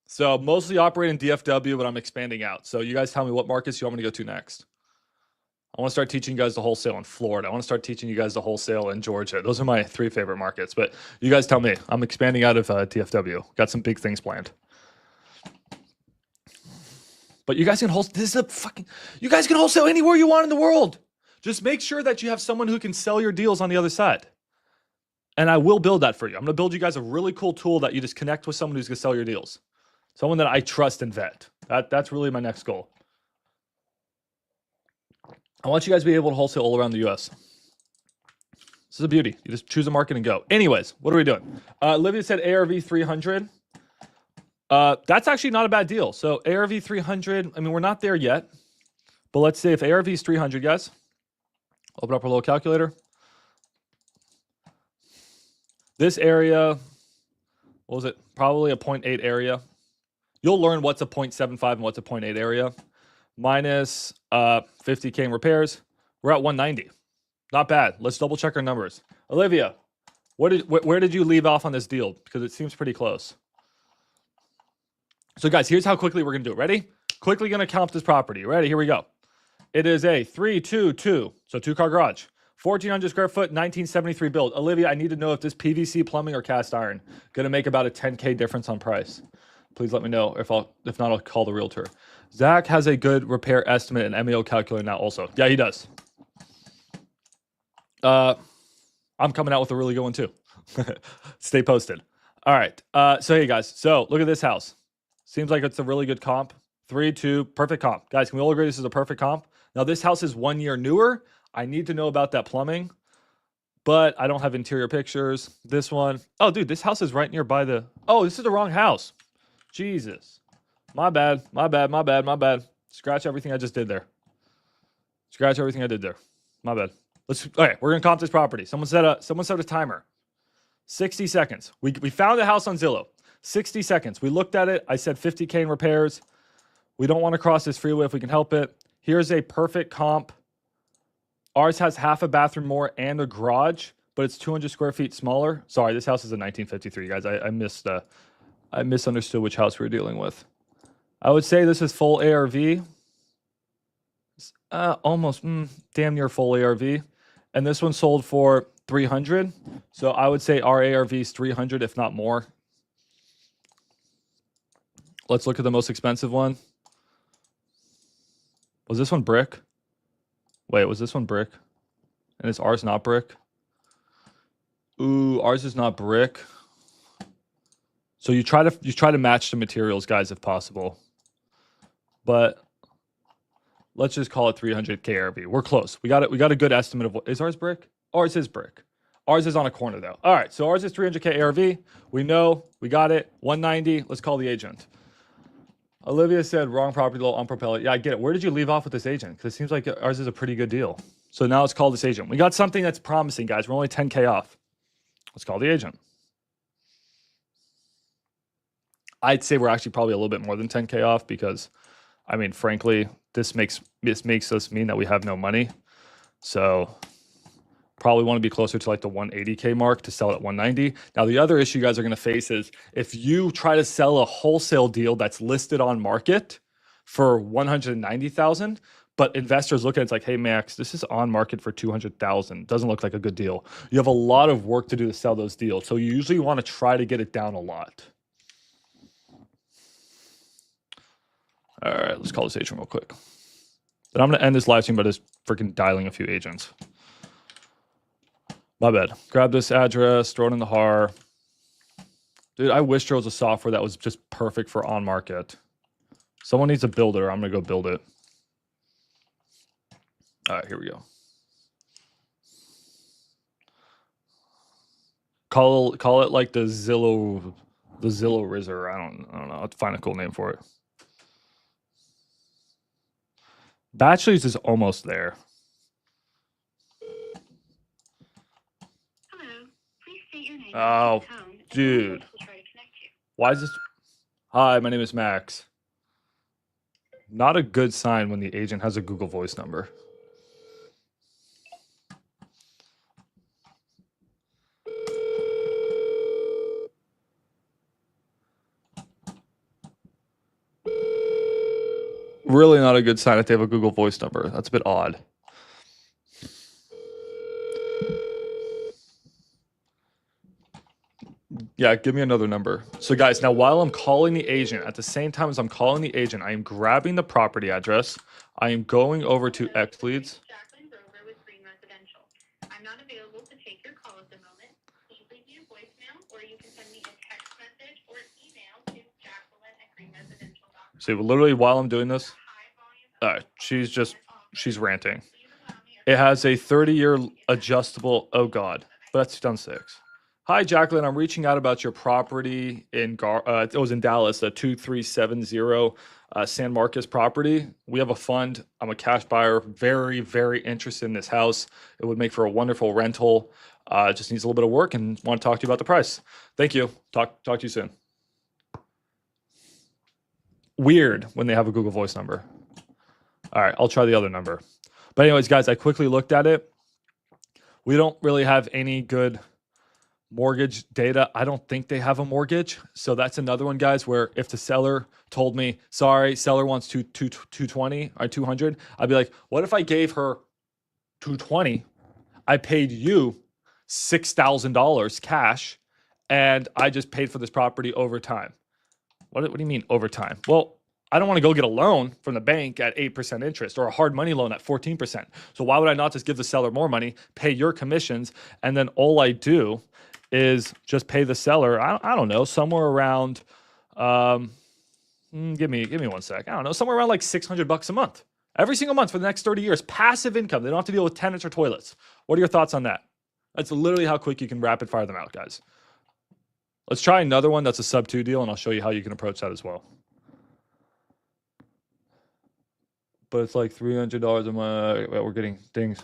So mostly operating DFW, but I'm expanding out. So you guys tell me what markets you want me to go to next. I want to start teaching you guys the wholesale in Florida. I want to start teaching you guys the wholesale in Georgia. Those are my 3 favorite markets. But you guys tell me. I'm expanding out of DFW. Got some big things planned. But you guys can wholesale. This is a fucking. You guys can wholesale anywhere you want in the world. Just make sure that you have someone who can sell your deals on the other side. And I will build that for you. I'm going to build you guys a really cool tool that you just connect with someone who's going to sell your deals. Someone that I trust and vet. That's really my next goal. I want you guys to be able to wholesale all around the US. This is a beauty. You just choose a market and go. Anyways, what are we doing? Olivia said ARV 300. That's actually not a bad deal. So ARV 300, I mean, we're not there yet. But let's say if ARV is 300, guys. Open up our little calculator. This area, what was it? Probably a 0.8 area. You'll learn what's a 0.75 and what's a 0.8 area. Minus 50K in repairs. We're at 190. Not bad. Let's double check our numbers. Olivia, where did you leave off on this deal? Because it seems pretty close. So guys, here's how quickly we're going to do it. Ready? Quickly going to count this property. Ready? Here we go. It is a 322, so 2-car garage. 1,400 square foot, 1973 build. Olivia, I need to know if this PVC plumbing or cast iron going to make about a 10K difference on price. Please let me know. If not, I'll call the realtor. Zach has a good repair estimate and MEO calculator now also. Yeah, he does. I'm coming out with a really good one too. Stay posted. All right. So hey guys, so look at this house. Seems like it's a really good comp. 3-2, perfect comp. Guys, can we all agree this is a perfect comp? Now this house is 1 year newer. I need to know about that plumbing, but I don't have interior pictures. This one, oh dude, this house is right nearby this is the wrong house. Jesus. My bad. Scratch everything I just did there. Scratch everything I did there. My bad. All right, we're gonna comp this property. Someone set a timer. 60 seconds. We found the house on Zillow. 60 seconds. We looked at it. I said 50K in repairs. We don't want to cross this freeway if we can help it. Here's a perfect comp. Ours has half a bathroom more and a garage, but it's 200 square feet smaller. Sorry, this house is a 1953, guys. I misunderstood which house we were dealing with. I would say this is full ARV. Almost damn near full ARV. And this one sold for 300. So I would say our ARV is 300, if not more. Let's look at the most expensive one. Was this one brick? Wait, was this one brick? And is ours not brick? Ooh, ours is not brick. So you try to match the materials, guys, if possible. But let's just call it 300K ARV. We're close. We got a good estimate of what is ours brick? Ours is brick. Ours is on a corner though. All right, so ours is 300K ARV. We know, we got it. 190. Let's call the agent. Olivia said wrong property low on propeller. Yeah, I get it. Where did you leave off with this agent? Because it seems like ours is a pretty good deal. So now let's call this agent. We got something that's promising, guys. We're only 10K off. Let's call the agent. I'd say we're actually probably a little bit more than 10K off because, I mean, frankly, this makes us mean that we have no money. So probably want to be closer to like the 180K mark to sell at 190. Now, the other issue you guys are going to face is if you try to sell a wholesale deal that's listed on market for 190,000, but investors look at it, it's like, hey, Max, this is on market for 200,000. Doesn't look like a good deal. You have a lot of work to do to sell those deals. So you usually want to try to get it down a lot. All right, let's call this agent real quick. Then I'm going to end this live stream by just freaking dialing a few agents. My bad. Grab this address, throw it in the HAR. Dude, I wish there was a software that was just perfect for on market. Someone needs to build it, or I'm gonna go build it. All right, here we go. Call it like the Zillow Rizzer. I don't know. I'll find a cool name for it. Bachelor's is almost there. Hello. Please state your name. Oh, dude. Why is this? Hi, my name is Max. Not a good sign when the agent has a Google Voice number. Really not a good sign if they have a Google Voice number. That's a bit odd. Yeah, give me another number. So guys, now while I'm calling the agent, at the same time as I'm calling the agent, I am grabbing the property address. I am going over to X Leads. Jacqueline Grover with Green Residential. I'm not available to take your call at the moment. Please leave me a voicemail, or you can send me a text message or email to jacqueline@greenresidential.com. See, literally while I'm doing this, all right, she's ranting. It has a 30-year adjustable, oh God, but that's 2006. Hi, Jacqueline. I'm reaching out about your property in it was in Dallas, the 2370 San Marcos property. We have a fund. I'm a cash buyer, very, very interested in this house. It would make for a wonderful rental. It just needs a little bit of work and want to talk to you about the price. Thank you. Talk to you soon. Weird when they have a Google Voice number. All right, I'll try the other number. But anyways, guys, I quickly looked at it. We don't really have any good mortgage data. I don't think they have a mortgage. So that's another one, guys, where if the seller told me, sorry, seller wants 220 or 200, I'd be like, what if I gave her 220? I paid you $6,000 cash and I just paid for this property over time. What do you mean over time? Well, I don't want to go get a loan from the bank at 8% interest or a hard money loan at 14%. So why would I not just give the seller more money, pay your commissions, and then all I do is just pay the seller, I don't know, somewhere around, give me 1 sec. I don't know, somewhere around like $600 a month. Every single month for the next 30 years, passive income. They don't have to deal with tenants or toilets. What are your thoughts on that? That's literally how quick you can rapid fire them out, guys. Let's try another one that's a sub 2 deal, and I'll show you how you can approach that as well. But it's like $300 a month. We're getting things.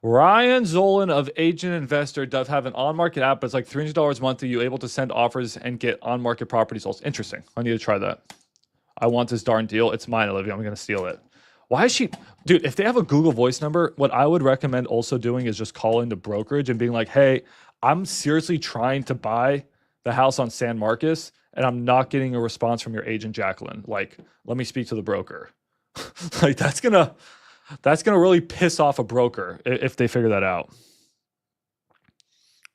Ryan Zolan of Agent Investor does have an on-market app, but it's like $300 a month. Are you able to send offers and get on-market property sold? Interesting. I need to try that. I want this darn deal. It's mine, Olivia. I'm going to steal it. Why is she... Dude, if they have a Google Voice number, what I would recommend also doing is just calling the brokerage and being like, hey, I'm seriously trying to buy the house on San Marcos, and I'm not getting a response from your agent, Jacqueline. Like, let me speak to the broker. Like, that's gonna really piss off a broker if they figure that out.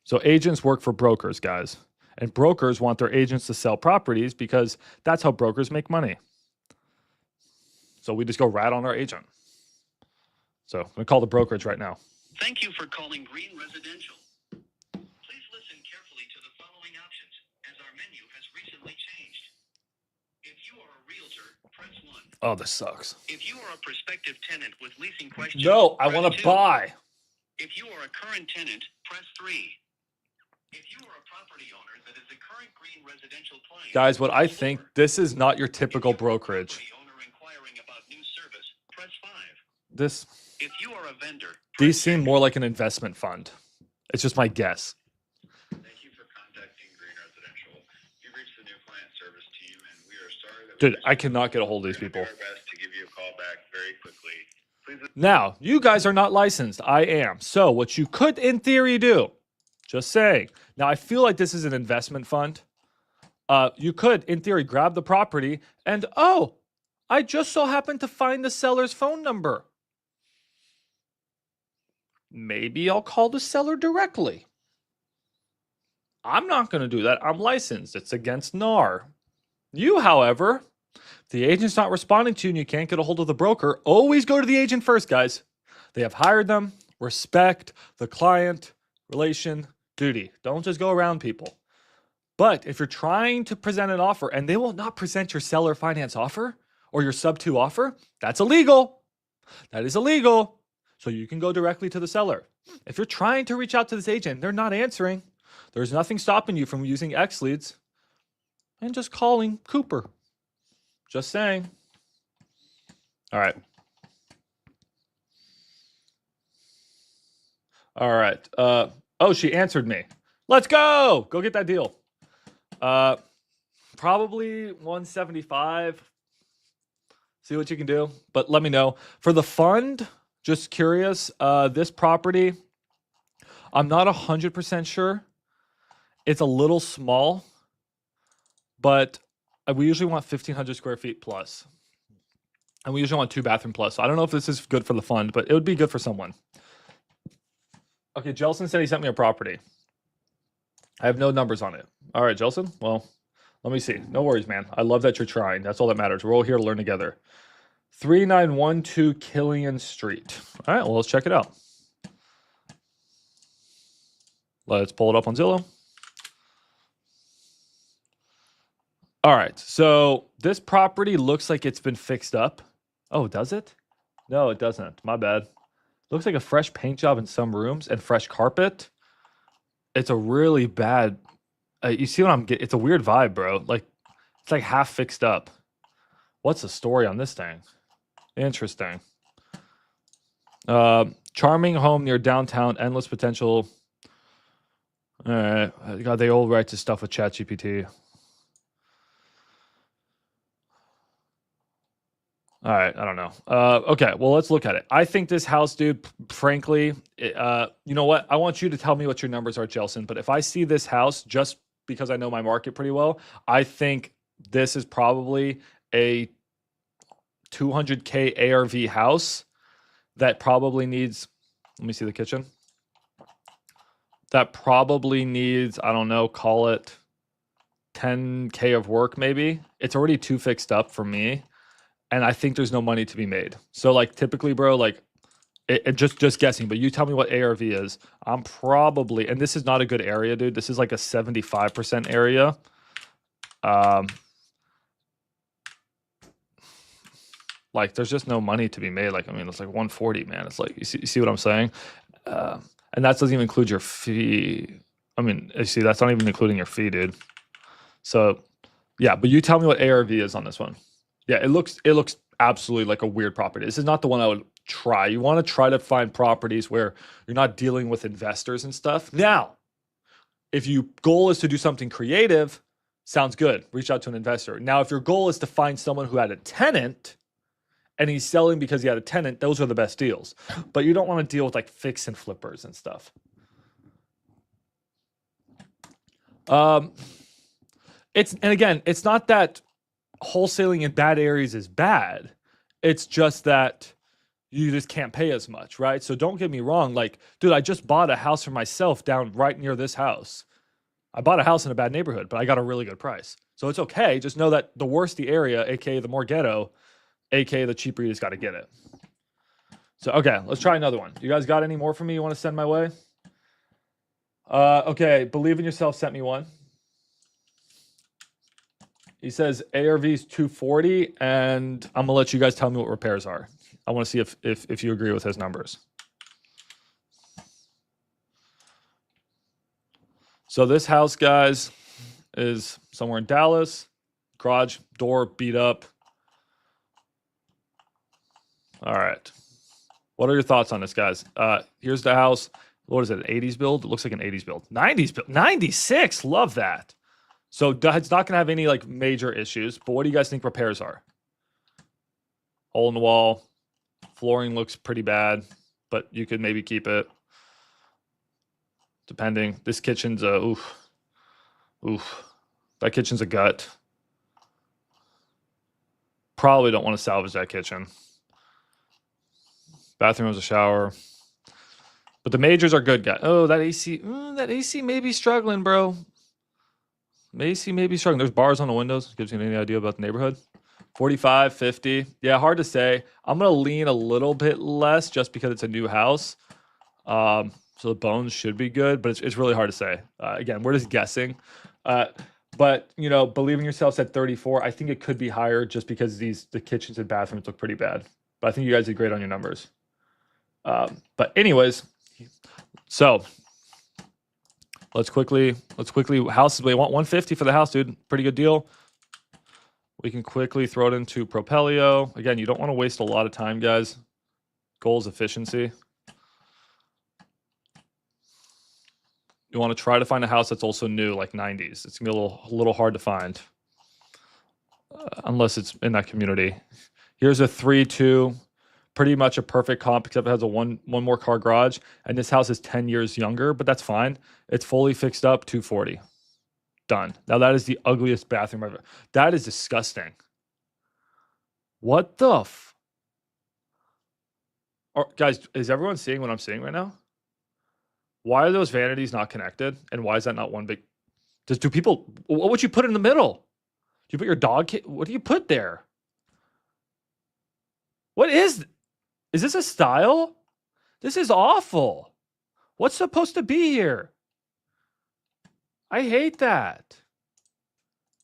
So agents work for brokers, guys. And brokers want their agents to sell properties because that's how brokers make money. So we just go rat on our agent. So I'm gonna call the brokerage right now. Thank you for calling Green Residential. Please listen carefully to the following options, as our menu has recently changed. If you are a realtor, press 1. Oh, this sucks. If you are a prospective tenant with leasing questions, no, I want to 2. buy. If you are a current tenant, press 3. If you are a property owner that is a current Green Residential client, guys, what I think, this is not your typical brokerage. Owner inquiring about new service, press 5. This. If you are a vendor, These seem more like an investment fund. It's just my guess. Thank you for contacting Green Residential. You've reached the new client service team, and we are sorry that dude, I cannot get a hold of these people. We'll do our best to give you a call back very quickly. Please. Now, you guys are not licensed. I am. So what you could, in theory, do, just saying. Now, I feel like this is an investment fund. You could, in theory, grab the property and, oh, I just so happened to find the seller's phone number. Maybe I'll call the seller directly. I'm not going to do that. I'm licensed. It's against NAR. You, however, if the agent's not responding to you and you can't get a hold of the broker, always go to the agent first, guys. They have hired them. Respect the client relation duty. Don't just go around people. But if you're trying to present an offer and they will not present your seller finance offer or your sub 2 offer, that's illegal. That is illegal. So you can go directly to the seller. If you're trying to reach out to this agent, they're not answering. There's nothing stopping you from using X leads and just calling Cooper. Just saying. All right. All right. Oh, she answered me. Let's go. Go get that deal. Probably 175. See what you can do, but let me know. For the fund, just curious, this property, I'm not 100% sure. It's a little small, but we usually want 1,500 square feet plus. And we usually want 2 bathroom plus. So I don't know if this is good for the fund, but it would be good for someone. Okay, Jelson said he sent me a property. I have no numbers on it. All right, Jelson. Well, let me see. No worries, man. I love that you're trying. That's all that matters. We're all here to learn together. 3912 Killian Street. All right, well, let's check it out. Let's pull it up on Zillow. All right, so this property looks like it's been fixed up. Oh, does it? No, it doesn't. My bad. Looks like a fresh paint job in some rooms and fresh carpet. It's a really bad. You see what I'm getting? It's a weird vibe, bro. Like, it's like half fixed up. What's the story on this thing? Interesting. Charming home near downtown, endless potential. All right. God, they all write to stuff with ChatGPT. All right, I don't know. Okay, well, let's look at it. I think this house, dude, frankly, you know what? I want you to tell me what your numbers are, Jelson. But if I see this house, just because I know my market pretty well, I think this is probably a 200K ARV house that probably needs, let me see the kitchen. That probably needs, I don't know, call it 10K of work maybe. It's already too fixed up for me. And I think there's no money to be made. So like typically, bro, like it just guessing, but you tell me what ARV is. I'm probably, and this is not a good area, dude. This is like a 75% area. Like there's just no money to be made. Like, I mean, it's like 140, man. It's like, you see what I'm saying? And that doesn't even include your fee. I mean, you see, that's not even including your fee, dude. So yeah, but you tell me what ARV is on this one. Yeah, it looks absolutely like a weird property. This is not the one I would try. You want to try to find properties where you're not dealing with investors and stuff. Now, if your goal is to do something creative, sounds good. Reach out to an investor. Now, if your goal is to find someone who had a tenant and he's selling because he had a tenant, those are the best deals. But you don't want to deal with like fix and flippers and stuff. And again, it's not that wholesaling in bad areas is bad. It's just that you just can't pay as much, right? So don't get me wrong. Like, dude, I just bought a house for myself down right near this house. I bought a house in a bad neighborhood, but I got a really good price. So it's okay. Just know that the worse the area, aka the more ghetto, aka the cheaper you just got to get it. So, okay, let's try another one. You guys got any more for me you want to send my way? Okay, Believe in Yourself sent me one. He says ARV is 240, and I'm gonna let you guys tell me what repairs are. I want to see if you agree with his numbers. So this house, guys, is somewhere in Dallas. Garage door beat up. All right. What are your thoughts on this, guys? Here's the house. What is it, an 80s build? It looks like an 80s build. 90s build. 96. Love that. So it's not going to have any like major issues, but what do you guys think repairs are? Hole in the wall. Flooring looks pretty bad, but you could maybe keep it. Depending. This kitchen's a, oof. That kitchen's a gut. Probably don't want to salvage that kitchen. Bathroom has a shower. But the majors are good, guys. Oh, that AC may be struggling, bro. AC may be struggling. There's bars on the windows. Gives you any idea about the neighborhood. 45, 50. Yeah, hard to say. I'm going to lean a little bit less just because it's a new house. So the bones should be good, but it's really hard to say. Again, we're just guessing. Uh, but you know, believe in yourselves at 34. I think it could be higher just because the kitchens and bathrooms look pretty bad. But I think you guys did great on your numbers. But anyways, so let's quickly houses. We want 150 for the house, dude. Pretty good deal. We can quickly throw it into Propelio. Again, you don't want to waste a lot of time, guys. Goal is efficiency. You want to try to find a house that's also new, like 90s. It's gonna be a little hard to find, unless it's in that community. Here's a 3-2, pretty much a perfect comp, except it has a one more car garage, and this house is 10 years younger, but that's fine. It's fully fixed up, 240. Done. Now that is the ugliest bathroom ever. That is disgusting. What the guys, is everyone seeing what I'm seeing right now? Why are those vanities not connected? And why is that not one big? What would you put in the middle? Do you put your dog? What do you put there? What is this a style? This is awful. What's supposed to be here? I hate that.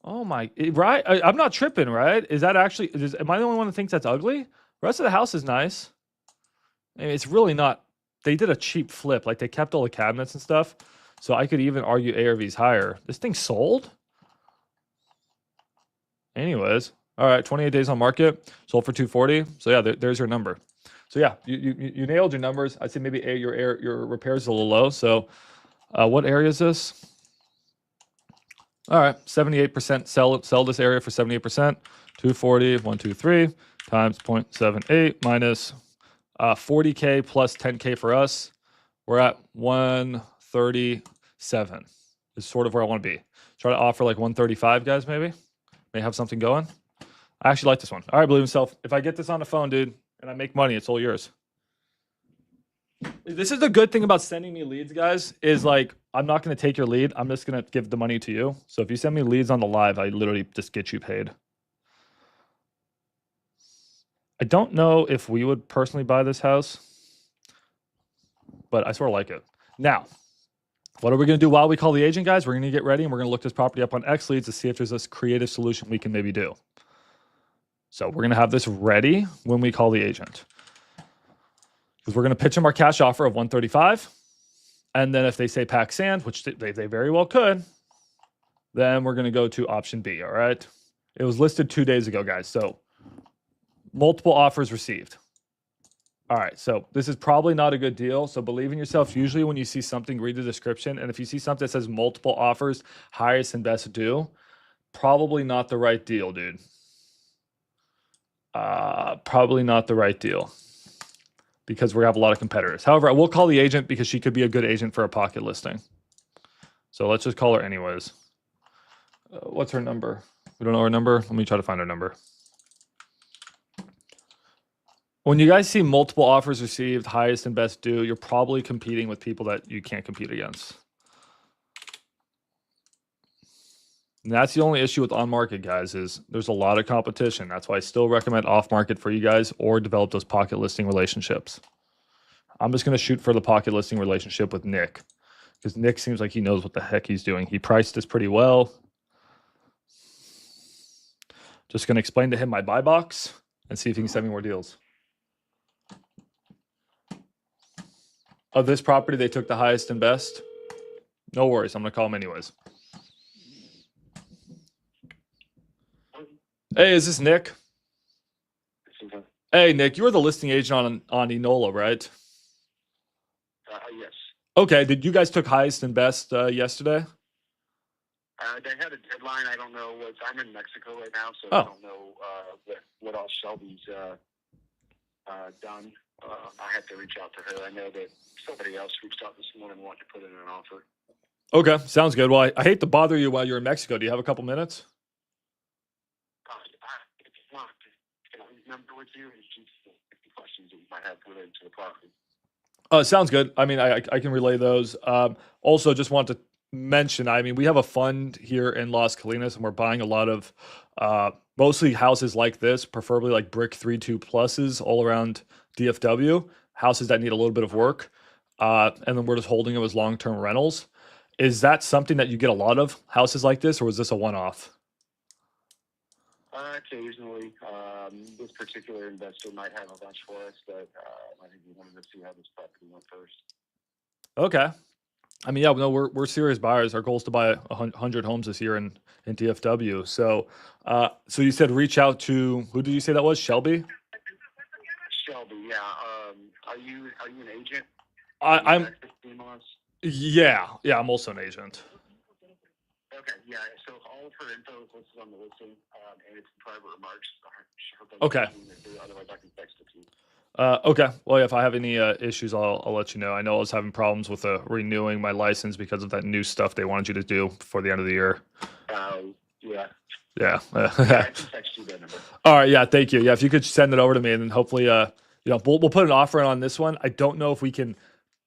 Oh my, right? I'm not tripping, right? Is that actually, am I the only one that thinks that's ugly? The rest of the house is nice. I mean, it's really not. They did a cheap flip. Like, they kept all the cabinets and stuff. So I could even argue ARV's higher. This thing sold? Anyways. All right, 28 days on market. Sold for 240. So yeah, there's your number. So yeah, you nailed your numbers. I'd say maybe your repairs is a little low. So what area is this? All right, 78%. Sell this area for 78%. 240, 123 times 0.78 minus 40K plus 10K for us. We're at 137 is sort of where I want to be. Try to offer like 135, guys, maybe. May have something going. I actually like this one. All right, believe in yourself. If I get this on the phone, dude, and I make money, it's all yours. This is the good thing about sending me leads, guys, is like, I'm not going to take your lead. I'm just going to give the money to you. So if you send me leads on the live, I literally just get you paid. I don't know if we would personally buy this house, but I sort of like it. Now, what are we going to do while we call the agent, guys? We're going to get ready and we're going to look this property up on X Leads to see if there's this creative solution we can maybe do. So we're going to have this ready when we call the agent, because we're going to pitch them our cash offer of 135. And then if they say pack sand, which they very well could, then we're going to go to option B. All right. It was listed 2 days ago, guys. So multiple offers received. All right, so this is probably not a good deal. So believe in yourself. Usually when you see something, read the description. And if you see something that says multiple offers, highest and best due, probably not the right deal, dude. Probably not the right deal, because we have a lot of competitors. However, I will call the agent because she could be a good agent for a pocket listing. So let's just call her anyways. What's her number? We don't know her number. Let me try to find her number. When you guys see multiple offers received, highest and best due, you're probably competing with people that you can't compete against. And that's the only issue with on-market, guys, is there's a lot of competition. That's why I still recommend off-market for you guys, or develop those pocket listing relationships. I'm just going to shoot for the pocket listing relationship with Nick, because Nick seems like he knows what the heck he's doing. He priced this pretty well. Just going to explain to him my buy box and see if he can send me more deals. Of this property, they took the highest and best. No worries. I'm going to call him anyways. Hey, is this Nick? Hey, Nick, you were the listing agent on Enola, right? Yes. Okay. Did you guys took highest and best yesterday? They had a deadline. I don't know what. I'm in Mexico right now, so Oh. I don't know what else Shelby's done. I have to reach out to her. I know that somebody else reached out this morning wanting to put in an offer. Okay, sounds good. Well, I hate to bother you while you're in Mexico. Do you have a couple minutes? If you want, can I remember with you and shoot any questions that you might have related to the property? Sounds good. I mean, I can relay those. Also, just want to mention, I mean, we have a fund here in Las Colinas, and we're buying a lot of mostly houses like this, preferably like brick 3-2 pluses all around DFW, houses that need a little bit of work. And then we're just holding them as long-term rentals. Is that something that you get a lot of houses like this, or was this a one-off? Occasionally, this particular investor might have a bunch for us, but I think we wanted to see how this property went first. Okay. I mean, yeah, no, we're serious buyers. Our goal is to buy 100 homes this year in DFW. So, so you said reach out to, who did you say that was? Shelby? Shelby, yeah. Are you an agent? I'm, Access to MLS? yeah, I'm also an agent. Okay, yeah. So all of her info is listed on the listing, and it's private remarks. Okay. Otherwise, I can text it to you. Okay. Well, yeah, if I have any issues, I'll let you know. I know I was having problems with renewing my license because of that new stuff they wanted you to do before the end of the year. Yeah. Yeah. Yeah, I can text you that number. All right. Yeah. Thank you. Yeah. If you could send it over to me, and then hopefully, we'll put an offer in on this one. I don't know if we can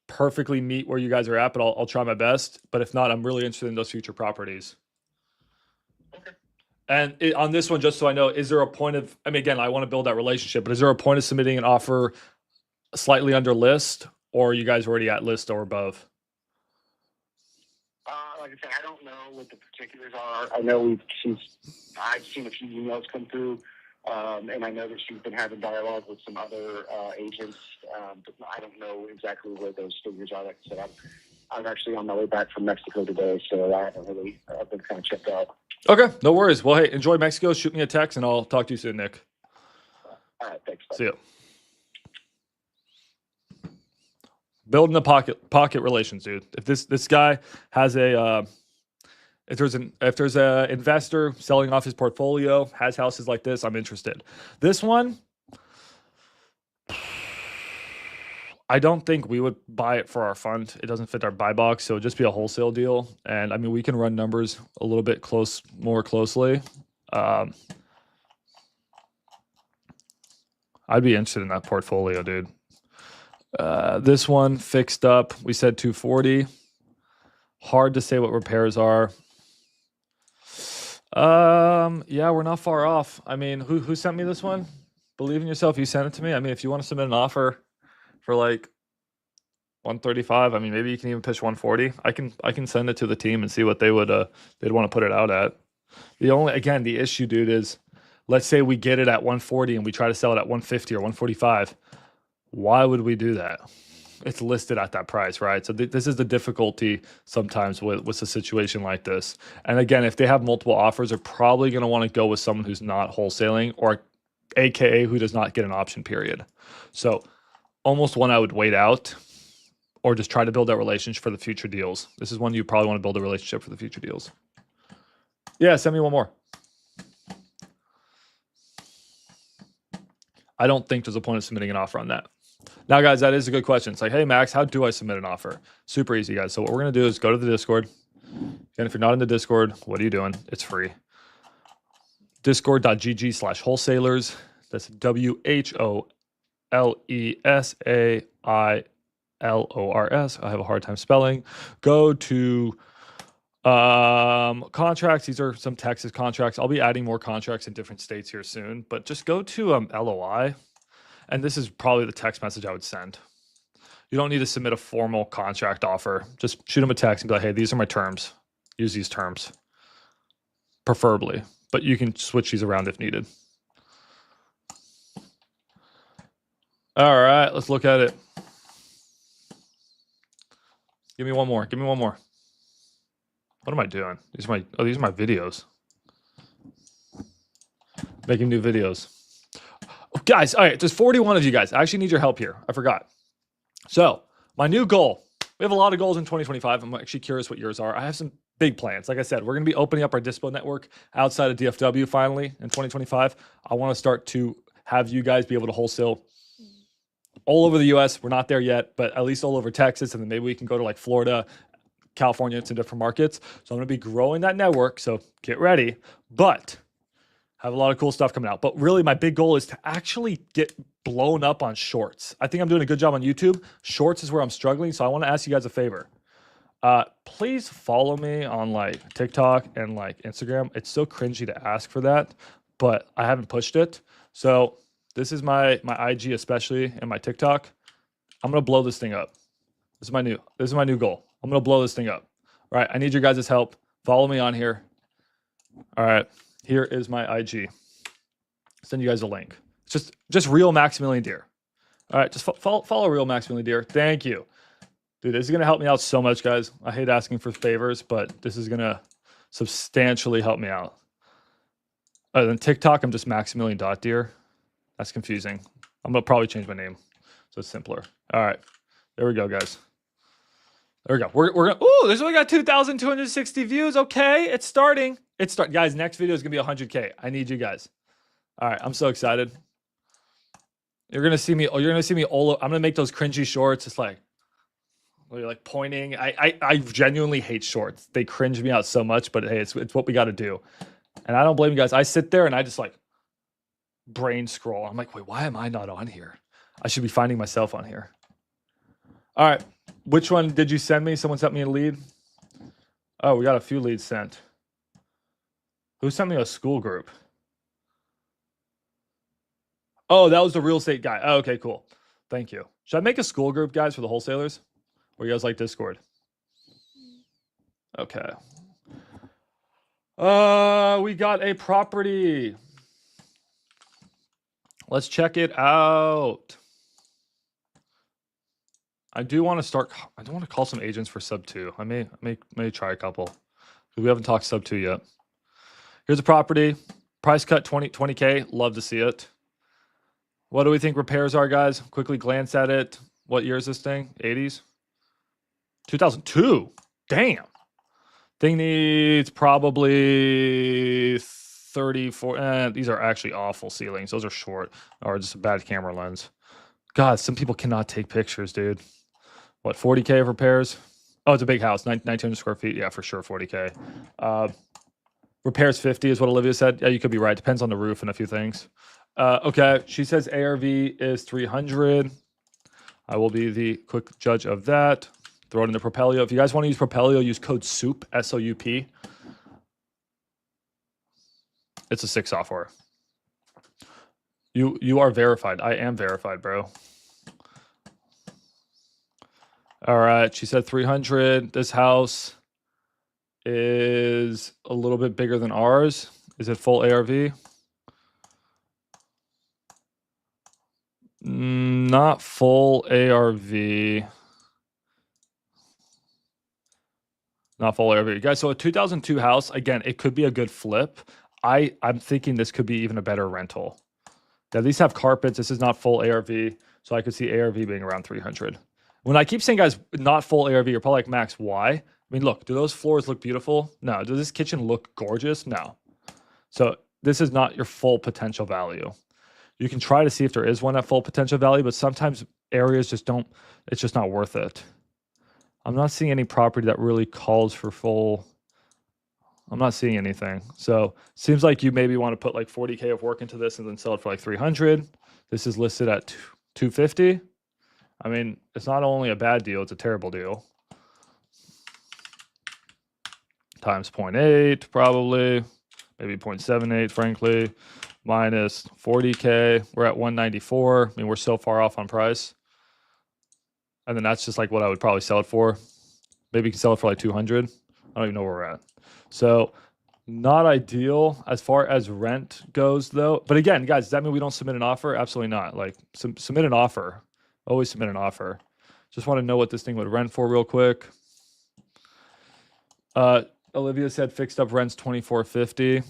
perfectly meet where you guys are at, but I'll try my best. But if not, I'm really interested in those future properties. Okay. And on this one, just so I know, is there a point of, I mean, again, I want to build that relationship, but is there a point of submitting an offer slightly under list, or are you guys already at list or above? Like I said, I don't know what the particulars are. I know I've seen a few emails come through, and I know that she's been having dialogue with some other agents, but I don't know exactly where those figures are. Like I said, I'm actually on my way back from Mexico today, so I haven't really been kind of checked out. Okay, no worries. Well, hey, enjoy Mexico. Shoot me a text, and I'll talk to you soon, Nick. All right, thanks. Bye. See you. Building the pocket relations, dude. If this guy has a if there's a investor selling off his portfolio, has houses like this, I'm interested. This one, I don't think we would buy it for our fund. It doesn't fit our buy box, so it'd just be a wholesale deal. And I mean, we can run numbers a little bit more closely. I'd be interested in that portfolio, dude. This one fixed up. We said 240. Hard to say what repairs are. Yeah, we're not far off. I mean, who sent me this one? Believe in yourself. You sent it to me. I mean, if you want to submit an offer for like 135, I mean, maybe you can even pitch 140. I can send it to the team and see what they'd want to put it out at. The issue, dude, is let's say we get it at 140 and we try to sell it at 150 or 145. Why would we do that? It's listed at that price, right? So this is the difficulty sometimes with a situation like this. And again, if they have multiple offers, they're probably going to want to go with someone who's not wholesaling, or AKA who does not get an option period. So almost one I would wait out, or just try to build that relationship for the future deals. This is one you probably want to build a relationship for the future deals. Yeah, send me one more. I don't think there's a point of submitting an offer on that. Now, guys, that is a good question. It's like, hey, Max, how do I submit an offer? Super easy, guys. So what we're going to do is go to the Discord. And if you're not in the Discord, what are you doing? It's free. Discord.gg/wholesalers. That's WHOLESAILORS. I have a hard time spelling. Go to contracts. These are some Texas contracts. I'll be adding more contracts in different states here soon, but just go to LOI. And this is probably the text message I would send. You don't need to submit a formal contract offer. Just shoot them a text and be like, hey, these are my terms. Use these terms, preferably. But you can switch these around if needed. All right, let's look at it. Give me one more. Give me one more. What am I doing? These are my videos. Making new videos. Guys, all right, there's 41 of you guys. I actually need your help here. I forgot. So, my new goal. We have a lot of goals in 2025. I'm actually curious what yours are. I have some big plans. Like I said, we're going to be opening up our dispo network outside of DFW finally in 2025. I want to start to have you guys be able to wholesale all over the U.S. We're not there yet, but at least all over Texas, and then maybe we can go to like Florida, California, to different markets. So I'm going to be growing that network, so get ready. But have a lot of cool stuff coming out. But really, my big goal is to actually get blown up on shorts. I think I'm doing a good job on YouTube. Shorts is where I'm struggling, so I want to ask you guys a favor. Please follow me on like TikTok and like Instagram. It's so cringy to ask for that, but I haven't pushed it. So this is my IG, especially, and my TikTok. I'm gonna blow this thing up. This is my new goal. I'm gonna blow this thing up. All right, I need your guys' help. Follow me on here. All right, here is my IG. Send you guys a link. It's just real Maximilian Deer. All right, just follow real Maximilian Deer. Thank you. Dude, this is going to help me out so much, guys. I hate asking for favors, but this is going to substantially help me out. Other than TikTok, I'm just Maximilian.Deer. That's confusing. I'm going to probably change my name so it's simpler. All right, there we go, guys. There we go. We're going to, ooh, there's only got 2,260 views. Okay, it's starting. Guys, next video is going to be 100K. I need you guys. All right, I'm so excited. You're going to see me all, I'm going to make those cringy shorts. It's like, where you're like pointing. I genuinely hate shorts. They cringe me out so much, but hey, it's what we got to do. And I don't blame you guys. I sit there and I just like brain scroll. I'm like, wait, why am I not on here? I should be finding myself on here. All right. Which one did you send me? Someone sent me a lead. Oh, we got a few leads sent. Who sent me a school group? Oh, that was the real estate guy. Oh, okay, cool. Thank you. Should I make a school group, guys, for the wholesalers? Or you guys like Discord? Okay. We got a property. Let's check it out. I do want to call some agents for sub 2. I may try a couple. We haven't talked sub 2 yet. Here's a property. Price cut 20K. Love to see it. What do we think repairs are, guys? Quickly glance at it. What year is this thing? 80s? 2002. Damn. Thing needs probably 34. These are actually awful ceilings. Those are short or just a bad camera lens. God, some people cannot take pictures, dude. What, 40K of repairs? Oh, it's a big house, 1,900 square feet. Yeah, for sure, 40K. Repairs 50 is what Olivia said. Yeah, you could be right. Depends on the roof and a few things. Okay, she says ARV is 300. I will be the quick judge of that. Throw it in the Propelio. If you guys want to use Propelio, use code SOUP, S-O-U-P. It's a 6 software. You are verified. I am verified, bro. All right, she said 300. This house is a little bit bigger than ours. Is it full ARV? Not full ARV. Not full ARV. Guys, so a 2002 house, again, it could be a good flip. I'm thinking this could be even a better rental. They at least have carpets. This is not full ARV, so I could see ARV being around 300. When I keep saying, guys, not full ARV, you're probably like, Max, why? I mean, look, do those floors look beautiful? No. Does this kitchen look gorgeous? No. So this is not your full potential value. You can try to see if there is one at full potential value, but sometimes areas just don't, it's just not worth it. I'm not seeing any property that really calls for full. I'm not seeing anything. So seems like you maybe want to put like 40K of work into this and then sell it for like 300. This is listed at 250. I mean, it's not only a bad deal, it's a terrible deal. Times 0.8 probably, maybe 0.78 frankly, minus 40K. We're at 194. I mean, we're so far off on price. And then that's just like what I would probably sell it for. Maybe you can sell it for like 200. I don't even know where we're at. So not ideal as far as rent goes though. But again, guys, does that mean we don't submit an offer? Absolutely not. Like submit an offer. Always submit an offer. Just want to know what this thing would rent for real quick. Olivia said fixed up rent's $2,450.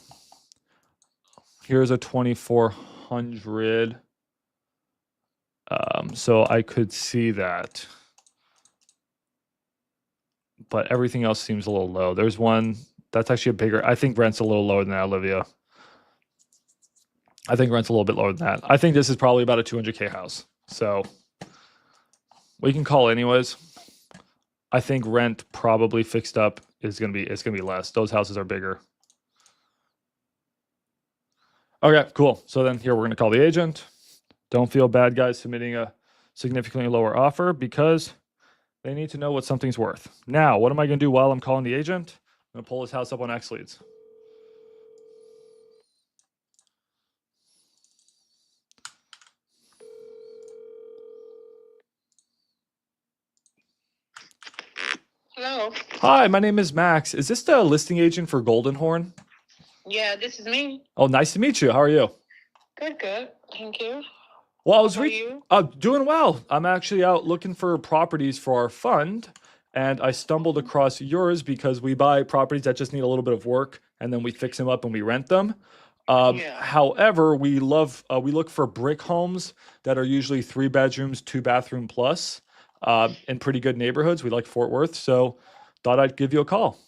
Here's a 2,400. So I could see that. But everything else seems a little low. There's one that's actually a bigger. I think rent's a little lower than that, Olivia. I think rent's a little bit lower than that. I think this is probably about a 200K house. So we can call anyways. I think rent probably fixed up is gonna be less. Those houses are bigger. Okay, cool. So then here we're gonna call the agent. Don't feel bad, guys, submitting a significantly lower offer because they need to know what something's worth. Now, what am I gonna do while I'm calling the agent? I'm gonna pull his house up on X Leads. Hello. Hi, my name is Max. Is this the listing agent for Golden Horn? Yeah, this is me. Oh, nice to meet you. How are you? Good, good. Thank you. Well, I How was about you? doing well. I'm actually out looking for properties for our fund, and I stumbled across yours because we buy properties that just need a little bit of work, and then we fix them up and we rent them. Yeah. However, we look for brick homes that are usually 3 bedrooms, 2 bathroom plus, in pretty good neighborhoods. We like Fort Worth, so thought I'd give you a call.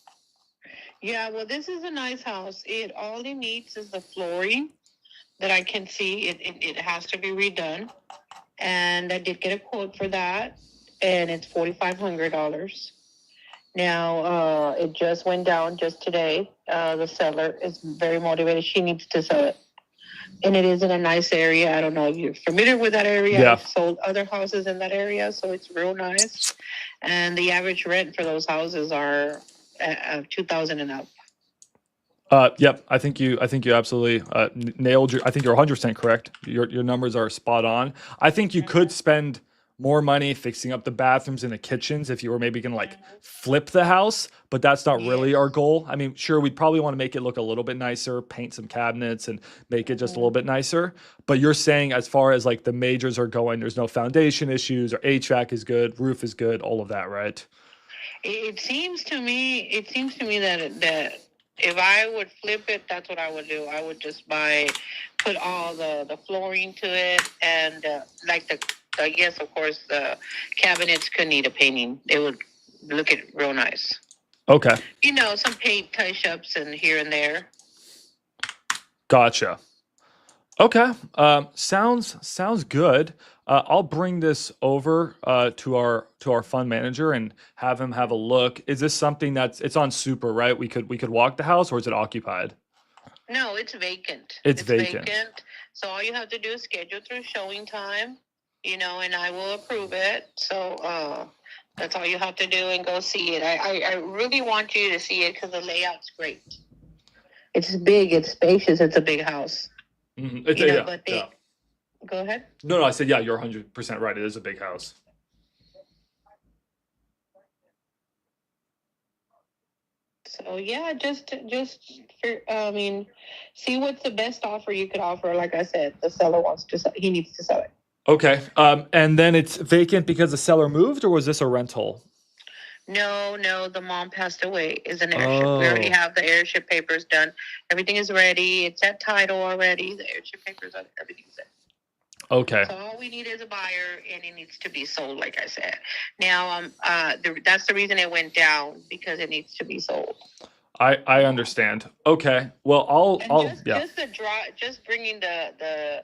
Yeah, well, this is a nice house. All it needs is the flooring that I can see. It has to be redone. And I did get a quote for that, and it's $4,500. Now, it just went down just today. The seller is very motivated. She needs to sell it. And it is in a nice area. I don't know if you're familiar with that area. Yeah. I've sold other houses in that area, so it's real nice. And the average rent for those houses are 2,000 and up. Yep. I think you absolutely nailed your. I think you're 100% correct. Your numbers are spot on. I think you could spend more money fixing up the bathrooms and the kitchens if you were maybe gonna like flip the house, but that's not really our goal. I mean, sure, we'd probably want to make it look a little bit nicer, paint some cabinets and make it just a little bit nicer. But you're saying as far as like the majors are going, there's no foundation issues or HVAC is good, roof is good, all of that, right? It seems to me. It seems to me that if I would flip it, that's what I would do. I would just put all the flooring to it, and like yes, of course, the cabinets could need a painting. They would look it real nice. Okay. Some paint touch-ups and here and there. Gotcha. Okay. Sounds good. I'll bring this over to our fund manager and have him have a look. Is this something it's on super, right? We could walk the house, or is it occupied? No, it's vacant. It's vacant. So all you have to do is schedule through showing time, and I will approve it. So that's all you have to do and go see it. I really want you to see it because the layout's great. It's big, it's spacious, it's a big house. Mm-hmm. Go ahead. No, I said, yeah, you're 100% right. It is a big house. So yeah, see what's the best offer you could offer. Like I said, the seller he needs to sell it. Okay. And then it's vacant because the seller moved, or was this a rental? No, the mom passed away. Is an airship. We already have the airship papers done. Everything is ready. It's at title already. The airship papers, everything's there. Okay. So all we need is a buyer, and it needs to be sold, like I said. Now, that's the reason it went down, because it needs to be sold. I understand. Okay. Well, Just bringing the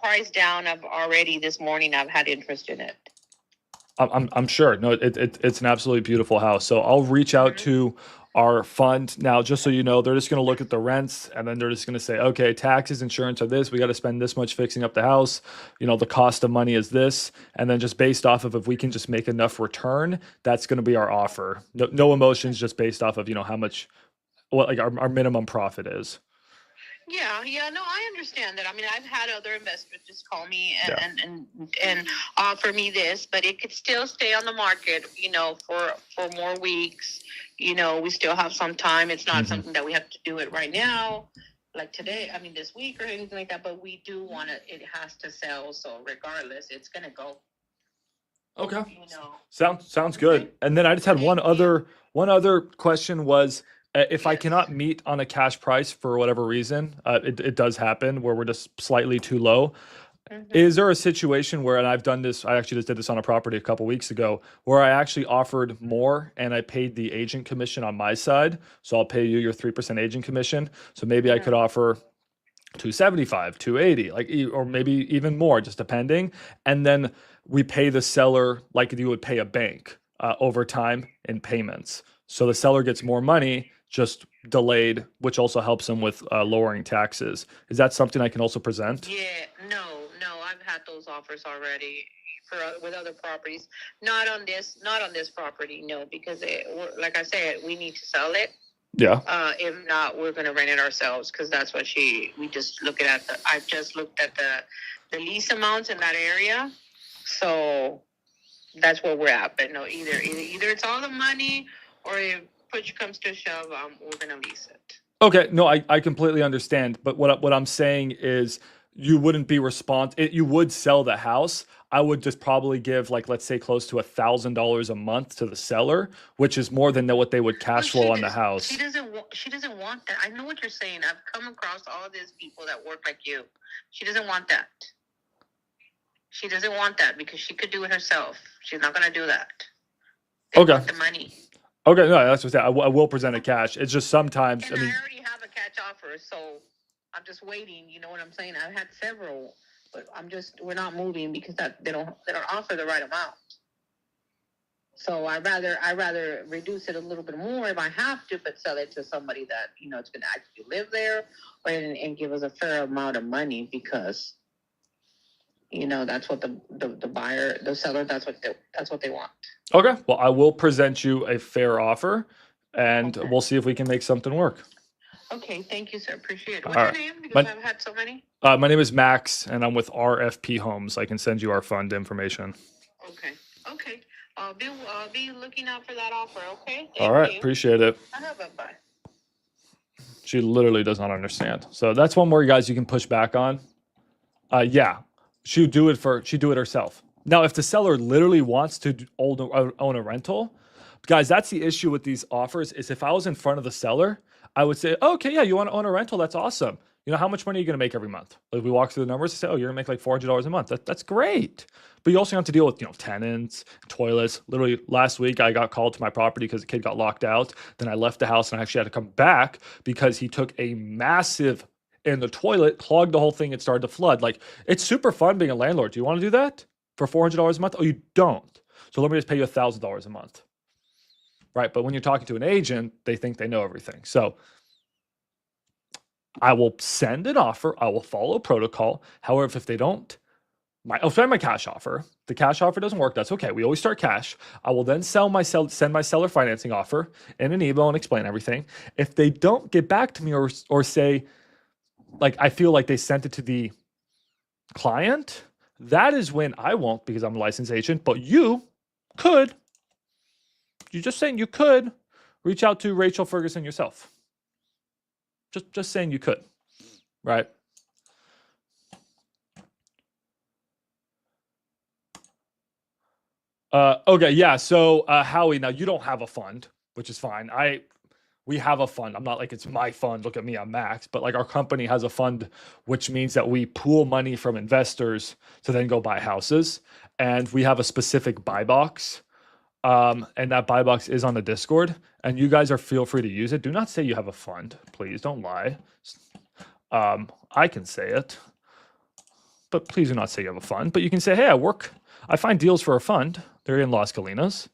price down. This morning I've had interest in it. I'm sure. No, it's an absolutely beautiful house. So I'll reach out to our fund now, just so you know. They're just going to look at the rents, and then they're just going to say, okay, taxes, insurance are this. We got to spend this much fixing up the house. The cost of money is this, and then just based off of if we can just make enough return, that's going to be our offer. No emotions, just based off of how much, what like our minimum profit is. Yeah, no, I understand that. I mean, I've had other investors just call me and offer me this, but it could still stay on the market, for more weeks. We still have some time. It's not something that we have to do it right now, like today, this week or anything like that, but we do want it has to sell. So regardless, it's going to go. Okay. Sounds good. Okay. And then I just had one other question was, if I cannot meet on a cash price for whatever reason, it does happen where we're just slightly too low. Is there a situation where, and I've done this, I actually just did this on a property a couple weeks ago, where I actually offered more and I paid the agent commission on my side. So I'll pay you your 3% agent commission. So maybe I could offer 275, 280, or maybe even more, just depending. And then we pay the seller like you would pay a bank over time in payments. So the seller gets more money, just delayed, which also helps them with lowering taxes. Is that something I can also present? Yeah, no, I've had those offers already with other properties. Not on this property, no, because like I said, we need to sell it. Yeah. If not, we're going to rent it ourselves, because that's what we just looking at. I've just looked at the lease amounts in that area, so that's where we're at. But no, either it's all the money, or if push comes to shove, we're gonna lease it. Okay, no, I completely understand. But what I'm saying is you wouldn't be you would sell the house. I would just probably give, like, let's say close to $1,000 a month to the seller, which is more than what they would cash flow on the house. She doesn't want that. I know what you're saying. I've come across all these people that work like you. She doesn't want that. She doesn't want that because she could do it herself. She's not gonna do that. They Okay. want the money. Okay, no, that's what I will present it cash. It's just sometimes, And I already have a cash offer, so I'm just waiting. You know what I'm saying? I've had several, but we're not moving because they don't offer the right amount. So I rather reduce it a little bit more if I have to, but sell it to somebody that it's going to actually live there, and give us a fair amount of money because that's what the buyer, the seller, that's what they want. Okay, well, I will present you a fair offer, and we'll see if we can make something work. Okay, thank you, sir. Appreciate it. What's your name? Because I've had so many. My name is Max, and I'm with RFP Homes. I can send you our fund information. Okay. I'll be looking out for that offer. Okay. All right, appreciate it. Bye. She literally does not understand. So that's one more, guys, you can push back on. Yeah, she'd do it herself. Now, if the seller literally wants to own a rental, guys, that's the issue with these offers. Is if I was in front of the seller, I would say, oh, okay, yeah, you want to own a rental? That's awesome. How much money are you going to make every month? Like, we walk through the numbers and say, oh, you're going to make like $400 a month. That's great. But you also have to deal with, tenants, toilets. Literally last week, I got called to my property because the kid got locked out. Then I left the house and I actually had to come back because he took a massive in the toilet, clogged the whole thing, and started to flood. Like, it's super fun being a landlord. Do you want to do that for $400 a month? Oh, you don't. So let me just pay you $1,000 a month. Right? But when you're talking to an agent, they think they know everything. So I will send an offer. I will follow protocol. However, if they don't, I'll send my cash offer. The cash offer doesn't work. That's okay. We always start cash. I will then send my seller financing offer in an email and explain everything. If they don't get back to me or say, like, I feel like they sent it to the client, that is when I won't, because I'm a licensed agent. But you could. You're just saying you could reach out to Rachel Ferguson yourself. Just saying you could, right? Okay, yeah. So Howie, now you don't have a fund, which is fine. We have a fund. I'm not like it's my fund. Look at me, I'm Max. But like our company has a fund, which means that we pool money from investors to then go buy houses, and we have a specific buy box. And that buy box is on the Discord, and you guys feel free to use it. Do not say you have a fund, please. Don't lie. I can say it, but please do not say you have a fund. But you can say, hey, I find deals for a fund. They're in Las Colinas,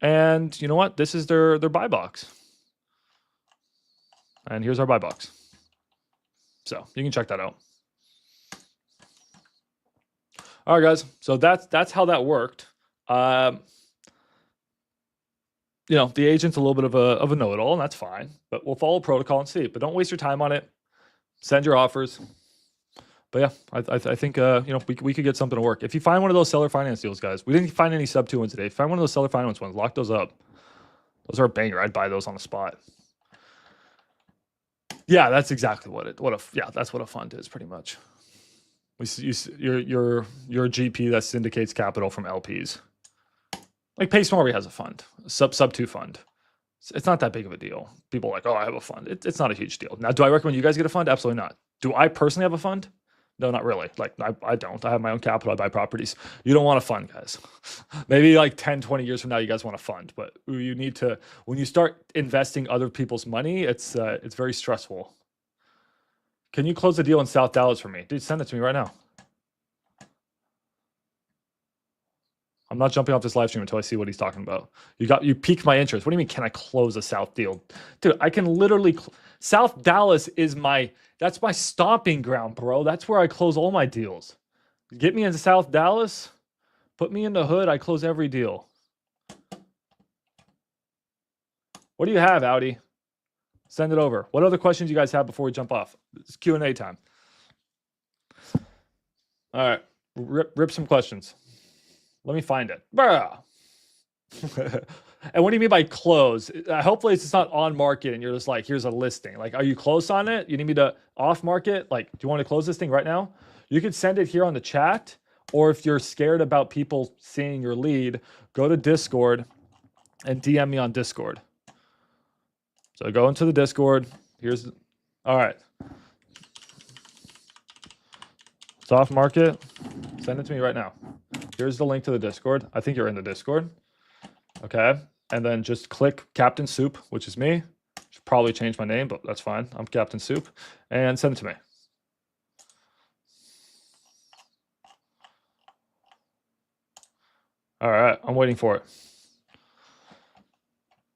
and you know what? This is their buy box, and here's our buy box. So you can check that out. All right, guys. So that's how that worked. The agent's a little bit of a know-it-all, and that's fine. But we'll follow protocol and see. But don't waste your time on it. Send your offers. But yeah, I think we could get something to work. If you find one of those seller finance deals, guys, we didn't find any sub 2 ones today. If you find one of those seller finance ones, lock those up. Those are a banger. I'd buy those on the spot. Yeah, that's exactly that's what a fund is, pretty much. You're a GP that syndicates capital from LPs. Like Pace Norway has a fund, sub 2 fund. It's not that big of a deal. People are like, oh, I have a fund. It's not a huge deal. Now, do I recommend you guys get a fund? Absolutely not. Do I personally have a fund? No, not really. Like, I don't. I have my own capital. I buy properties. You don't want a fund, guys. Maybe like 10, 20 years from now, you guys want a fund. But you need to, when you start investing other people's money, it's very stressful. Can you close the deal in South Dallas for me? Dude, send it to me right now. I'm not jumping off this live stream until I see what he's talking about. You piqued my interest. What do you mean, can I close a South deal? Dude, I can literally, South Dallas is that's my stomping ground, bro. That's where I close all my deals. Get me into South Dallas, put me in the hood, I close every deal. What do you have, Audi? Send it over. What other questions you guys have before we jump off? It's Q&A time. All right, rip some questions. Let me find it. Bruh. And what do you mean by close? Hopefully it's not on market and you're just like, here's a listing. Like, are you close on it? You need me to off market? Like, do you want to close this thing right now? You could send it here on the chat, or if you're scared about people seeing your lead, go to Discord and DM me on Discord. So go into the Discord. All right. It's off market. Send it to me right now. Here's the link to the Discord. I think you're in the Discord. Okay. And then just click Captain Soup, which is me. Should probably change my name, but that's fine. I'm Captain Soup. And send it to me. All right. I'm waiting for it.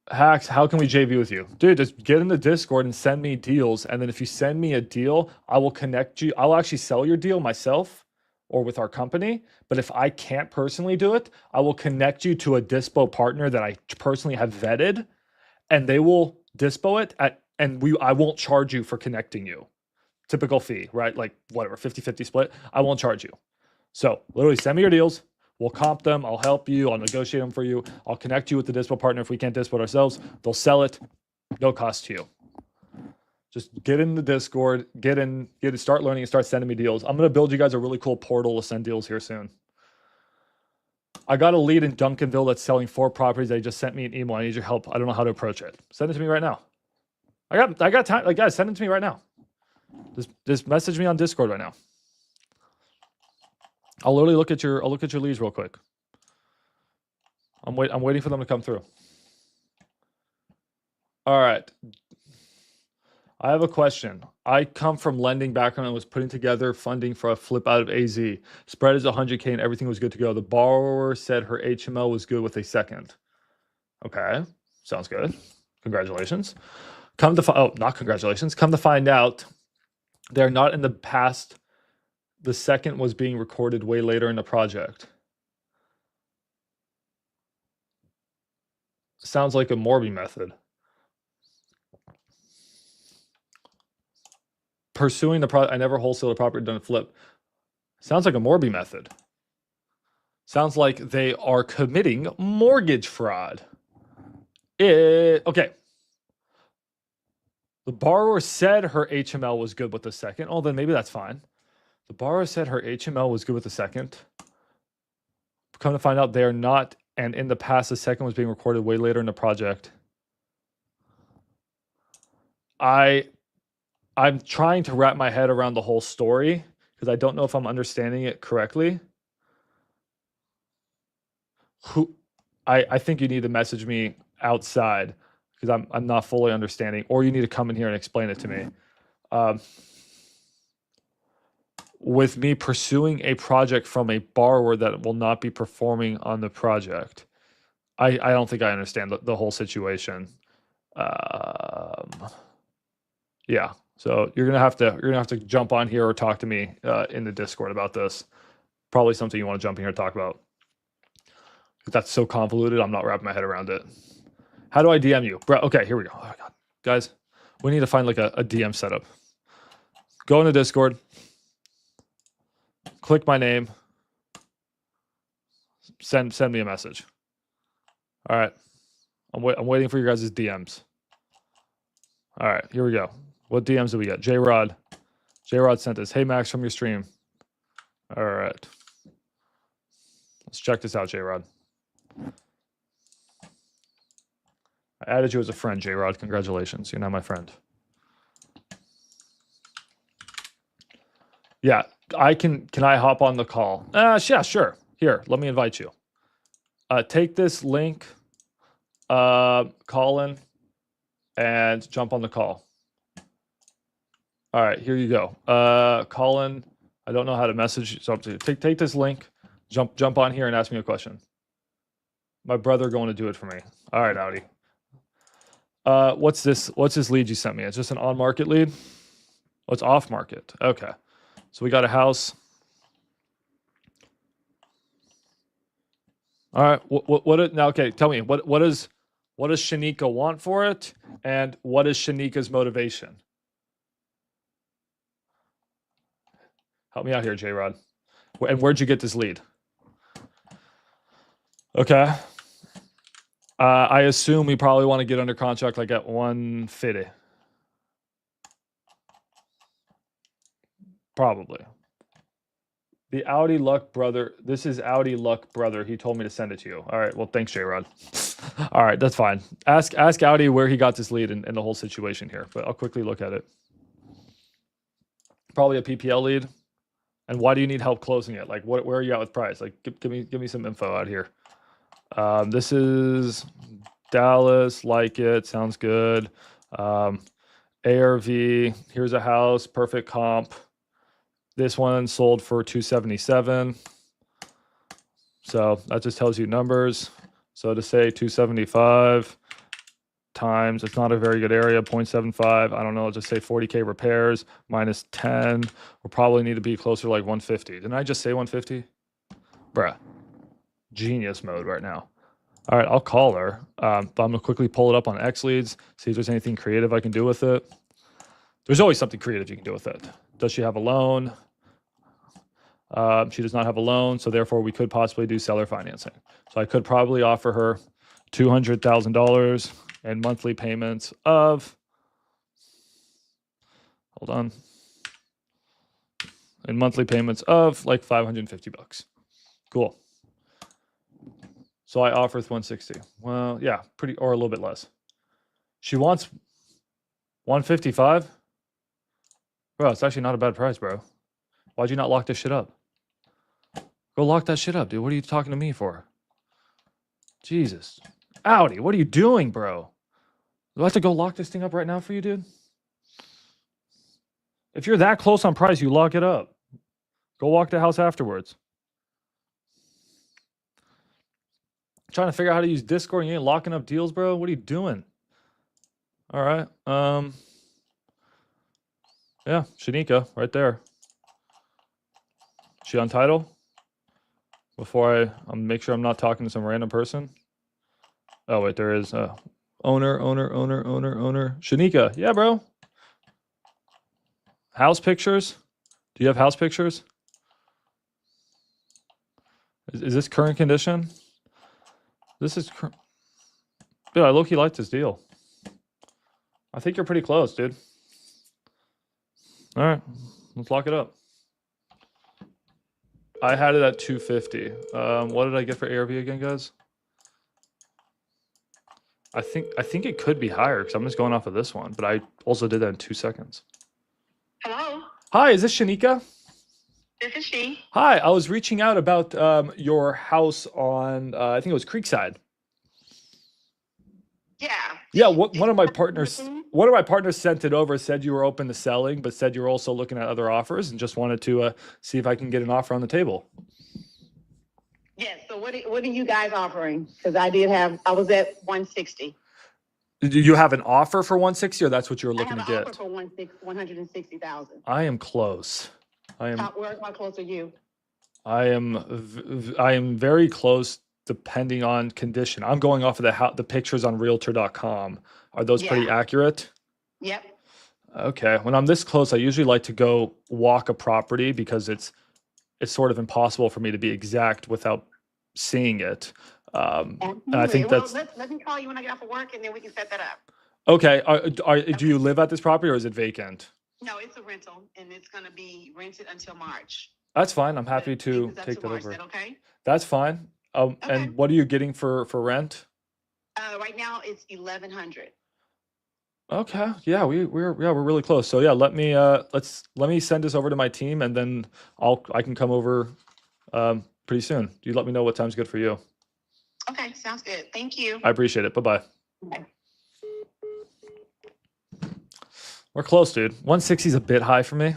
Hacks, how can we JV with you? Dude, just get in the Discord and send me deals. And then if you send me a deal, I will connect you. I'll actually sell your deal myself or with our company. But if I can't personally do it, I will connect you to a dispo partner that I personally have vetted, and they will dispo it I won't charge you for connecting you. Typical fee, right? Like whatever, 50-50 split. I won't charge you. So literally send me your deals. We'll comp them. I'll help you. I'll negotiate them for you. I'll connect you with the dispo partner. If we can't dispo it ourselves, they'll sell it. No cost to you. Just get in the Discord, start learning and start sending me deals. I'm going to build you guys a really cool portal to send deals here soon. I got a lead in Duncanville that's selling 4 properties. They just sent me an email. I need your help. I don't know how to approach it. Send it to me right now. I got time. Like, guys, send it to me right now. Just message me on Discord right now. I'll literally look at your leads real quick. I'm waiting for them to come through. All right. I have a question. I come from lending background and was putting together funding for a flip out of AZ. Spread is 100K and everything was good to go. The borrower said her HML was good with a second. Okay, sounds good. Congratulations. Not congratulations. Come to find out, they're not in the past. The second was being recorded way later in the project. Sounds like a Morby method. Pursuing the I never wholesale a property, done a flip. Sounds like a Morby method. Sounds like they are committing mortgage fraud. Okay. The borrower said her HML was good with the second. Oh, then maybe that's fine. The borrower said her HML was good with the second. Come to find out they are not, and in the past, the second was being recorded way later in the project. I'm trying to wrap my head around the whole story because I don't know if I'm understanding it correctly. I think you need to message me outside because I'm not fully understanding, or you need to come in here and explain it to me. With me pursuing a project from a borrower that will not be performing on the project, I don't think I understand the whole situation. Yeah, so you're gonna have to jump on here or talk to me in the Discord about this. Probably something you want to jump in here and talk about. That's so convoluted. I'm not wrapping my head around it. How do I DM you, bro? Okay, here we go. Oh my God, guys, we need to find like a DM setup. Go into Discord. Click my name. Send me a message. All right, I'm waiting for your guys' DMs. All right, here we go. What DMs do we get? J-Rod. J-Rod sent this. Hey, Max, from your stream. All right. Let's check this out, J-Rod. I added you as a friend, J-Rod. Congratulations. You're now my friend. Yeah, can I hop on the call? Yeah, sure. Here, let me invite you. Take this link, call in, and jump on the call. All right, here you go. Call in. I don't know how to message. So take this link, jump on here and ask me a question. My brother going to do it for me. All right, Audi. What's this lead you sent me? It's just an on-market lead? Oh, it's off-market. Okay. So we got a house. All right. Now, okay, tell me, what does Shanika want for it? And what is Shanika's motivation? Help me out here, J-Rod. And where'd you get this lead? Okay. I assume we probably want to get under contract like at 150. Probably. The Audi Luck brother. This is Audi Luck brother. He told me to send it to you. All right. Well, thanks, J-Rod. All right, that's fine. Ask Audi where he got this lead and the whole situation here, but I'll quickly look at it. Probably a PPL lead. And why do you need help closing it? Like, where are you at with price? Like, give me some info out here. This is Dallas. Like it. Sounds good. ARV. Here's a house. Perfect comp. This one sold for 277. So that just tells you numbers. So to say 275 times, it's not a very good area, 0.75. I don't know, just say 40K repairs minus 10. We'll probably need to be closer to like 150. Didn't I just say 150? Bruh. Genius mode right now. All right, I'll call her. But I'm going to quickly pull it up on X Leads, see if there's anything creative I can do with it. There's always something creative you can do with it. Does she have a loan? She does not have a loan, so therefore we could possibly do seller financing. So I could probably offer her $200,000 in monthly payments of, hold on, in monthly payments of like 550 bucks. Cool. So I offer 160. Well, yeah, pretty, or a little bit less. She wants 155. Bro, it's actually not a bad price, bro. Why'd you not lock this shit up? Go lock that shit up, dude. What are you talking to me for? Jesus. Audi, what are you doing, bro? Do I have to go lock this thing up right now for you, dude? If you're that close on price, you lock it up. Go walk the house afterwards. Trying to figure out how to use Discord and you ain't locking up deals, bro? What are you doing? All right. Yeah, Shanika, right there. She on title? Before I make sure I'm not talking to some random person. Oh, wait, there is owner. Shanika, yeah, bro. House pictures? Do you have house pictures? Is this current condition? This is... Dude, I low-key like this deal. I think you're pretty close, dude. All right, let's lock it up. I had it at 250. What did I get for ARV again, guys? I think it could be higher because I'm just going off of this one, but I also did that in 2 seconds. Hello, Hi, is this Shanika? this is she. Hi, I was reaching out about your house on I think it was Creekside. Yeah. Yeah, one of my partners sent it over, said you were open to selling, but said you were also looking at other offers and just wanted to see if I can get an offer on the table. Yes. So what are you guys offering? Because I was at 160. Do you have an offer for 160 or that's what you were looking to I have an get? offer for 160,000. I am close. How close are you? I am very close depending on condition. I'm going off of the pictures on realtor.com. Are those pretty accurate? Yep. Okay. When I'm this close, I usually like to go walk a property because it's sort of impossible for me to be exact without seeing it. And I think that's... Let me call you when I get off of work and then we can set that up. Okay. Do you live at this property or is it vacant? No, it's a rental and it's going to be rented until March. That's fine. I'm happy to take that over. Okay. That's fine. And what are you getting for rent? Right now it's 1,100. Okay. Yeah, we're really close. So yeah, let me send this over to my team and then I can come over pretty soon. You let me know what time's good for you. Okay, sounds good. Thank you. I appreciate it. Bye-bye. Bye. We're close, dude. 160 is a bit high for me.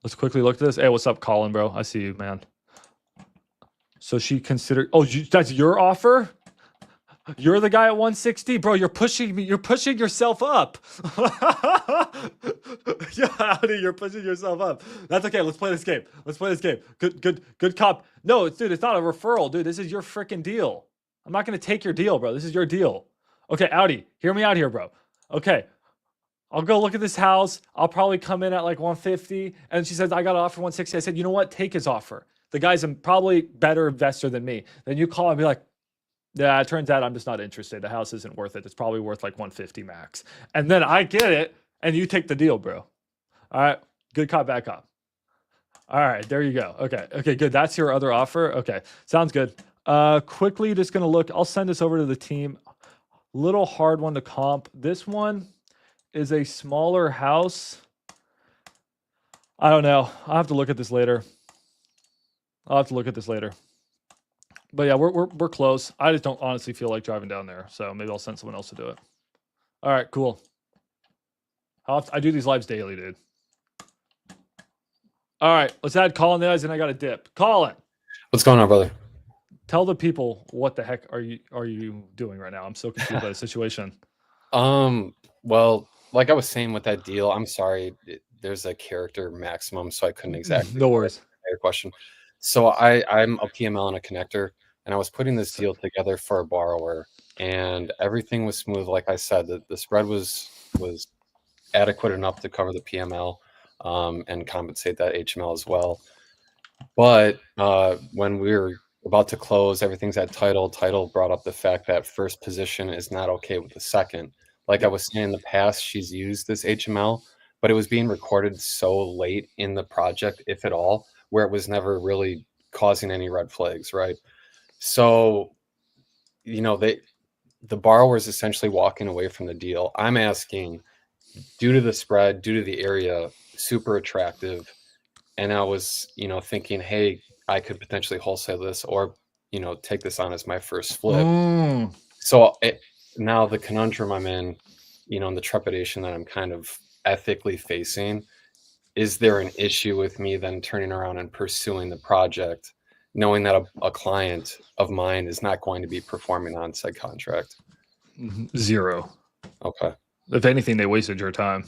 Let's quickly look at this. Hey, what's up, Colin, bro? I see you, man. So she considered... Oh, that's your offer? You're the guy at 160? Bro, you're pushing me. You're pushing yourself up. Yeah, Audi, you're pushing yourself up. That's okay. Let's play this game. Good cop. No, dude, it's not a referral, dude. This is your freaking deal. I'm not going to take your deal, bro. This is your deal. Okay, Audi, hear me out here, bro. Okay. I'll go look at this house. I'll probably come in at like 150. And she says, I got an offer 160. I said, you know what? Take his offer. The guy's probably better investor than me. Then you call and be like, Yeah, it turns out I'm just not interested. The house isn't worth it. It's probably worth like 150 max. And then I get it, and you take the deal, bro. All right, good cop, bad cop. All right, there you go. Okay, good. That's your other offer. Okay, sounds good. Quickly, just gonna look. I'll send this over to the team. Little hard one to comp. This one is a smaller house. I don't know. I'll have to look at this later. But yeah, we're close. I just don't honestly feel like driving down there, so maybe I'll send someone else to do it. All right, cool. I do these lives daily, dude. All right, let's add Colin guys, and I got a dip. Colin, What's going on, brother? tell the people what the heck are you doing right now? I'm so confused by the situation. Well, like I was saying with that deal, I'm sorry, there's a character maximum, so I couldn't exactly No worries. answer your question. So I'm a PML and a connector, and I was putting this deal together for a borrower, and everything was smooth. Like I said, the spread was adequate enough to cover the PML and compensate that HML as well. But when we were about to close, everything's at title. Title brought up the fact that first position is not okay with the second. Like I was saying in the past, she's used this HML, but it was being recorded so late in the project, if at all, where it was never really causing any red flags, right? So, the borrower is essentially walking away from the deal. I'm asking, due to the spread, due to the area, super attractive. And I was, thinking, hey, I could potentially wholesale this or, take this on as my first flip. So now the conundrum I'm in, and the trepidation that I'm kind of ethically facing, is there an issue with me then turning around and pursuing the project, knowing that a client of mine is not going to be performing on said contract? Zero. Okay. If anything, they wasted your time.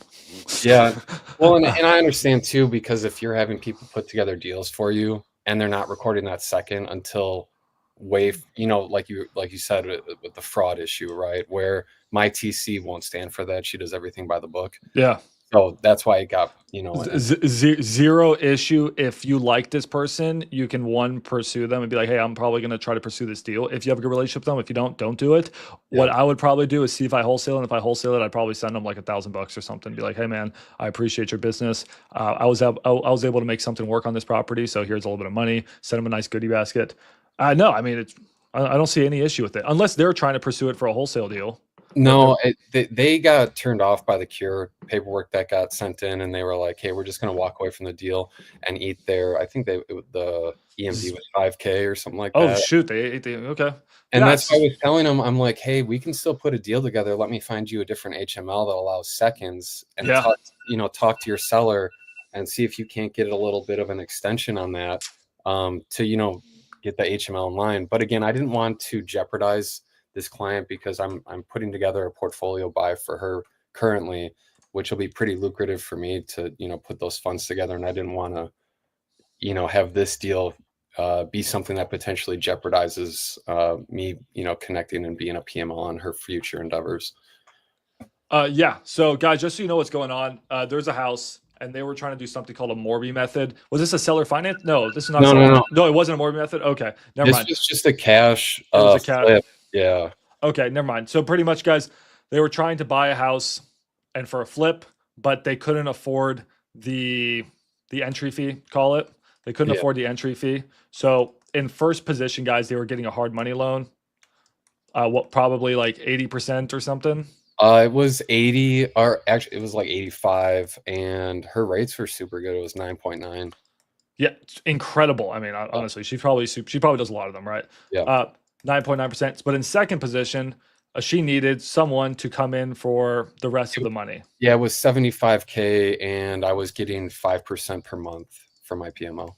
Yeah. Well, and I understand too, because if you're having people put together deals for you and they're not recording that second until like you said with the fraud issue, right? Where my TC won't stand for that. She does everything by the book. Yeah. So that's why it got, Zero issue. If you like this person, you can pursue them and be like, hey, I'm probably going to try to pursue this deal. If you have a good relationship with them, if you don't do it. Yeah. What I would probably do is see if I wholesale. And if I wholesale it, I'd probably send them like $1,000 or something. Be like, hey man, I appreciate your business. I was able to make something work on this property. So here's a little bit of money. Send them a nice goodie basket. No, I mean, I don't see any issue with it unless they're trying to pursue it for a wholesale deal. No, they got turned off by the cure paperwork that got sent in, and they were like, "Hey, we're just going to walk away from the deal and eat their." I think the EMD was $5K or something like that. Oh shoot, they ate the okay. And that's why I was telling them, I'm like, "Hey, we can still put a deal together. Let me find you a different HML that allows seconds, and talk to your seller and see if you can't get a little bit of an extension on that to get the HML in line." But again, I didn't want to jeopardize this client because I'm putting together a portfolio buy for her currently, which will be pretty lucrative for me to put those funds together, and I didn't want to have this deal be something that potentially jeopardizes me connecting and being a PML on her future endeavors. So guys, just so you know what's going on, there's a house and they were trying to do something called a Morby method. Was this a seller finance? No, this is not. No, it wasn't a Morby method. Okay, never mind. This was just a cash. It was a cash flip. Yeah. Okay, never mind. So pretty much, guys, they were trying to buy a house and for a flip, but they couldn't afford the entry fee, call it. They couldn't afford the entry fee. So in first position, guys, they were getting a hard money loan. Probably like 80% or something? It was 80, or actually it was like 85, and her rates were super good. It was 9.9. Yeah, it's incredible. I mean, honestly, she probably does a lot of them, right? Yeah. 9.9%. But in second position, she needed someone to come in for the rest of the money. Yeah, it was 75K, and I was getting 5% per month for my PMO.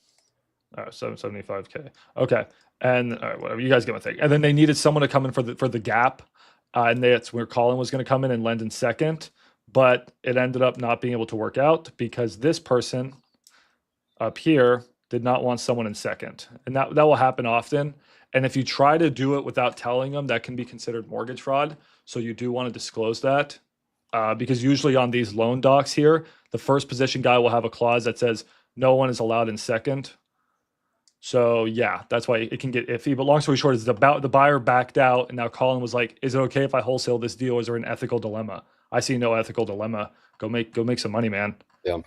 75K. Okay, and whatever you guys get my thing. And then they needed someone to come in for the gap, and that's where Colin was going to come in and lend in second, but it ended up not being able to work out because this person up here did not want someone in second, and that will happen often. And if you try to do it without telling them, that can be considered mortgage fraud. So you do want to disclose that because usually on these loan docs here, the first position guy will have a clause that says no one is allowed in second. So yeah, that's why it can get iffy. But long story short, is about the buyer backed out, and now Colin was like, "Is it okay if I wholesale this deal? Is there an ethical dilemma?" I see no ethical dilemma. Go make some money, man. Yeah.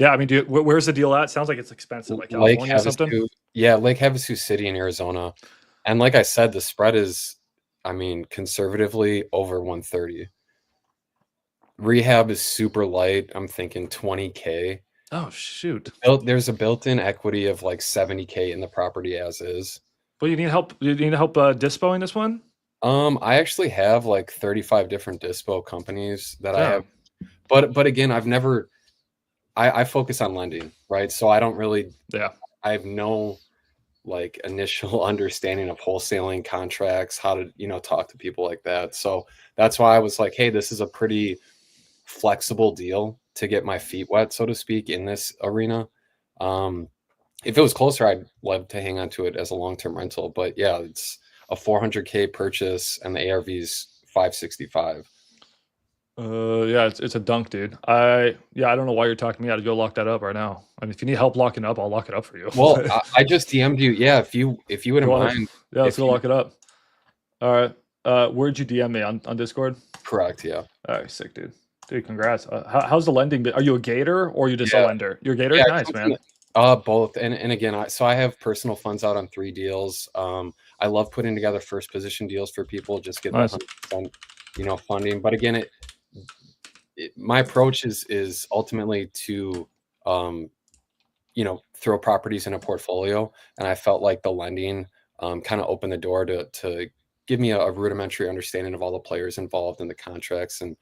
Yeah. I mean, where's the deal at? Sounds like it's expensive, like Lake California or something. Havasu, yeah, Lake Havasu City in Arizona. And like I said, the spread is, I mean, conservatively over 130. Rehab is super light. I'm thinking 20K. Oh shoot! There's a built-in equity of like 70K in the property as is. Well, you need help. You need help dispoing this one. I actually have like 35 different dispo companies that I Yeah. have, but again, I've never. I focus on lending, right? So I don't really. Yeah. I have no like initial understanding of wholesaling contracts, how to talk to people like that. So that's why I was like, hey, this is a pretty flexible deal to get my feet wet, so to speak, in this arena. If it was closer, I'd love to hang on to it as a long-term rental. But yeah, it's a 400K purchase and the ARV's 565. Yeah, it's a dunk, dude. I don't know why you're talking to me. I'd go lock that up right now. I mean, if you need help locking up, I'll lock it up for you. Well, I just DM'd you. Yeah, if you wouldn't Go ahead. mind. Yeah, let's if go you- lock it up. All right. Where'd you DM me on Discord? Correct. Yeah. All right, sick, dude. Dude, congrats. How's the lending bit? Are you a gator or are you just Yeah. a lender? You're a gator? Yeah, Nice, man. Both. And again, I have personal funds out on 3 deals. I love putting together first position deals for people, just get Nice. 100%, funding. But again, my approach is ultimately to, throw properties in a portfolio. And I felt like the lending kind of opened the door to give me a rudimentary understanding of all the players involved in the contracts and,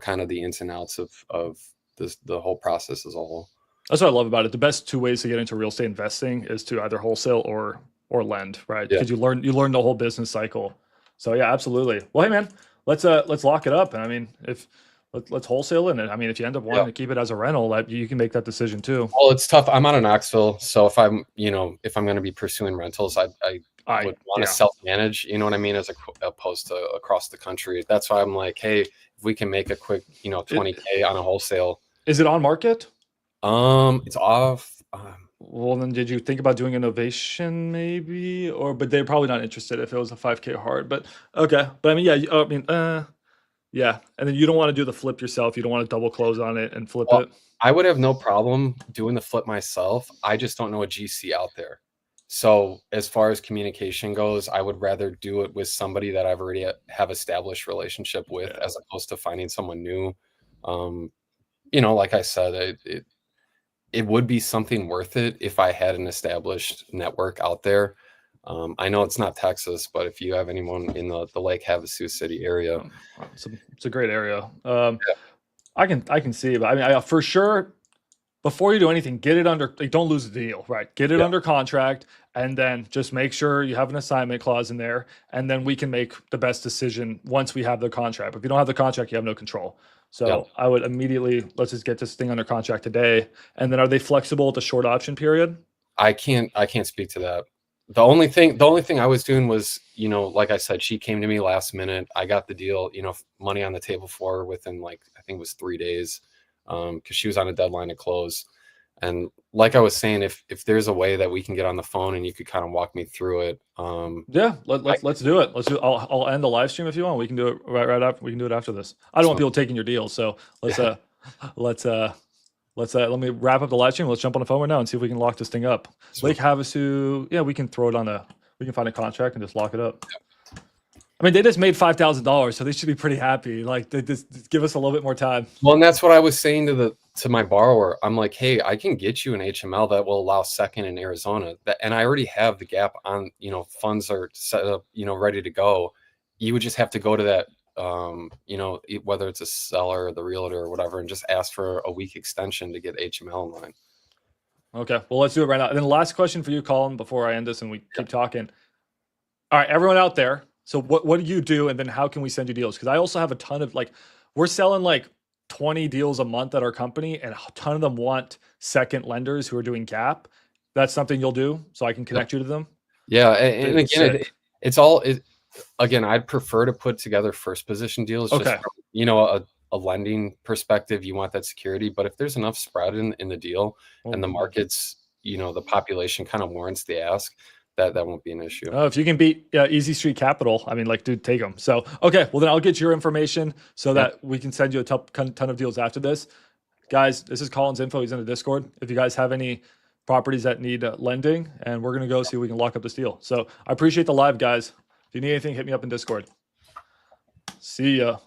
kind of the ins and outs of the whole process as a whole. That's what I love about it. The best 2 ways to get into real estate investing is to either wholesale or lend, right? Yeah. Because you learn the whole business cycle. So yeah, absolutely. Well, hey man, let's lock it up. And I mean, let's wholesale it. And I mean, if you end up wanting to keep it as a rental, you can make that decision too. Well, it's tough. I'm out of Knoxville, so if I'm going to be pursuing rentals, I would want to self-manage. You know what I mean, as opposed to across the country. That's why I'm like, hey, if we can make a quick, 20K on a wholesale. Is it on market? It's off. Well, then did you think about doing innovation maybe, but they're probably not interested if it was a 5K hard. But okay, but I mean, yeah, and then you don't want to do the flip yourself. You don't want to double close on it and flip it. I would have no problem doing the flip myself. I just don't know a GC out there. So as far as communication goes, I would rather do it with somebody that I've already have established relationship with, as opposed to finding someone new. Like I said, it would be something worth it if I had an established network out there. I know it's not Texas, but if you have anyone in the Lake Havasu City area, it's a great area. I can see it, but I mean, for sure, before you do anything, get it under. Like, don't lose the deal, right? Get it under contract, and then just make sure you have an assignment clause in there, and then we can make the best decision once we have the contract. But if you don't have the contract, you have no control. So I would immediately, let's just get this thing under contract today. And then are they flexible at the short option period? I can't speak to that. The only thing I was doing was, like I said, she came to me last minute. I got the deal, money on the table for her within I think it was 3 days, because she was on a deadline to close. And like I was saying, if there's a way that we can get on the phone and you could kind of walk me through it. Let's do it. I'll end the live stream if you want. We can do it right after. We can do it after this. I don't want people taking your deals, so let me wrap up the live stream. Let's jump on the phone right now and see if we can lock this thing up. Lake Havasu, we can throw it we can find a contract and just lock it up. I mean, they just made $5,000, so they should be pretty happy. Like, they just give us a little bit more time. Well, and that's what I was saying to my borrower. I'm like, hey, I can get you an HML that will allow second in Arizona. And I already have the gap on, funds are set up, ready to go. You would just have to go to that, whether it's a seller or the realtor or whatever, and just ask for a week extension to get HML in line. Okay, well, let's do it right now. And then last question for you, Colin, before I end this and we keep talking. All right, everyone out there. So what do you do? And then how can we send you deals? Because I also have a ton of we're selling 20 deals a month at our company, and a ton of them want second lenders who are doing gap. That's something you'll do, so I can connect you to them. Yeah, and again, again, I'd prefer to put together first position deals. Just from, a lending perspective, you want that security. But if there's enough spread in the deal and the market's the population kind of warrants the ask, that won't be an issue. Oh, if you can beat Easy Street Capital, I mean, like, dude, take them. So, okay, well then I'll get your information so that we can send you a ton of deals after this. Guys, this is Colin's info. He's in the Discord. If you guys have any properties that need lending, and we're going to go see if we can lock up this deal. So I appreciate the live, guys. If you need anything, hit me up in Discord. See ya.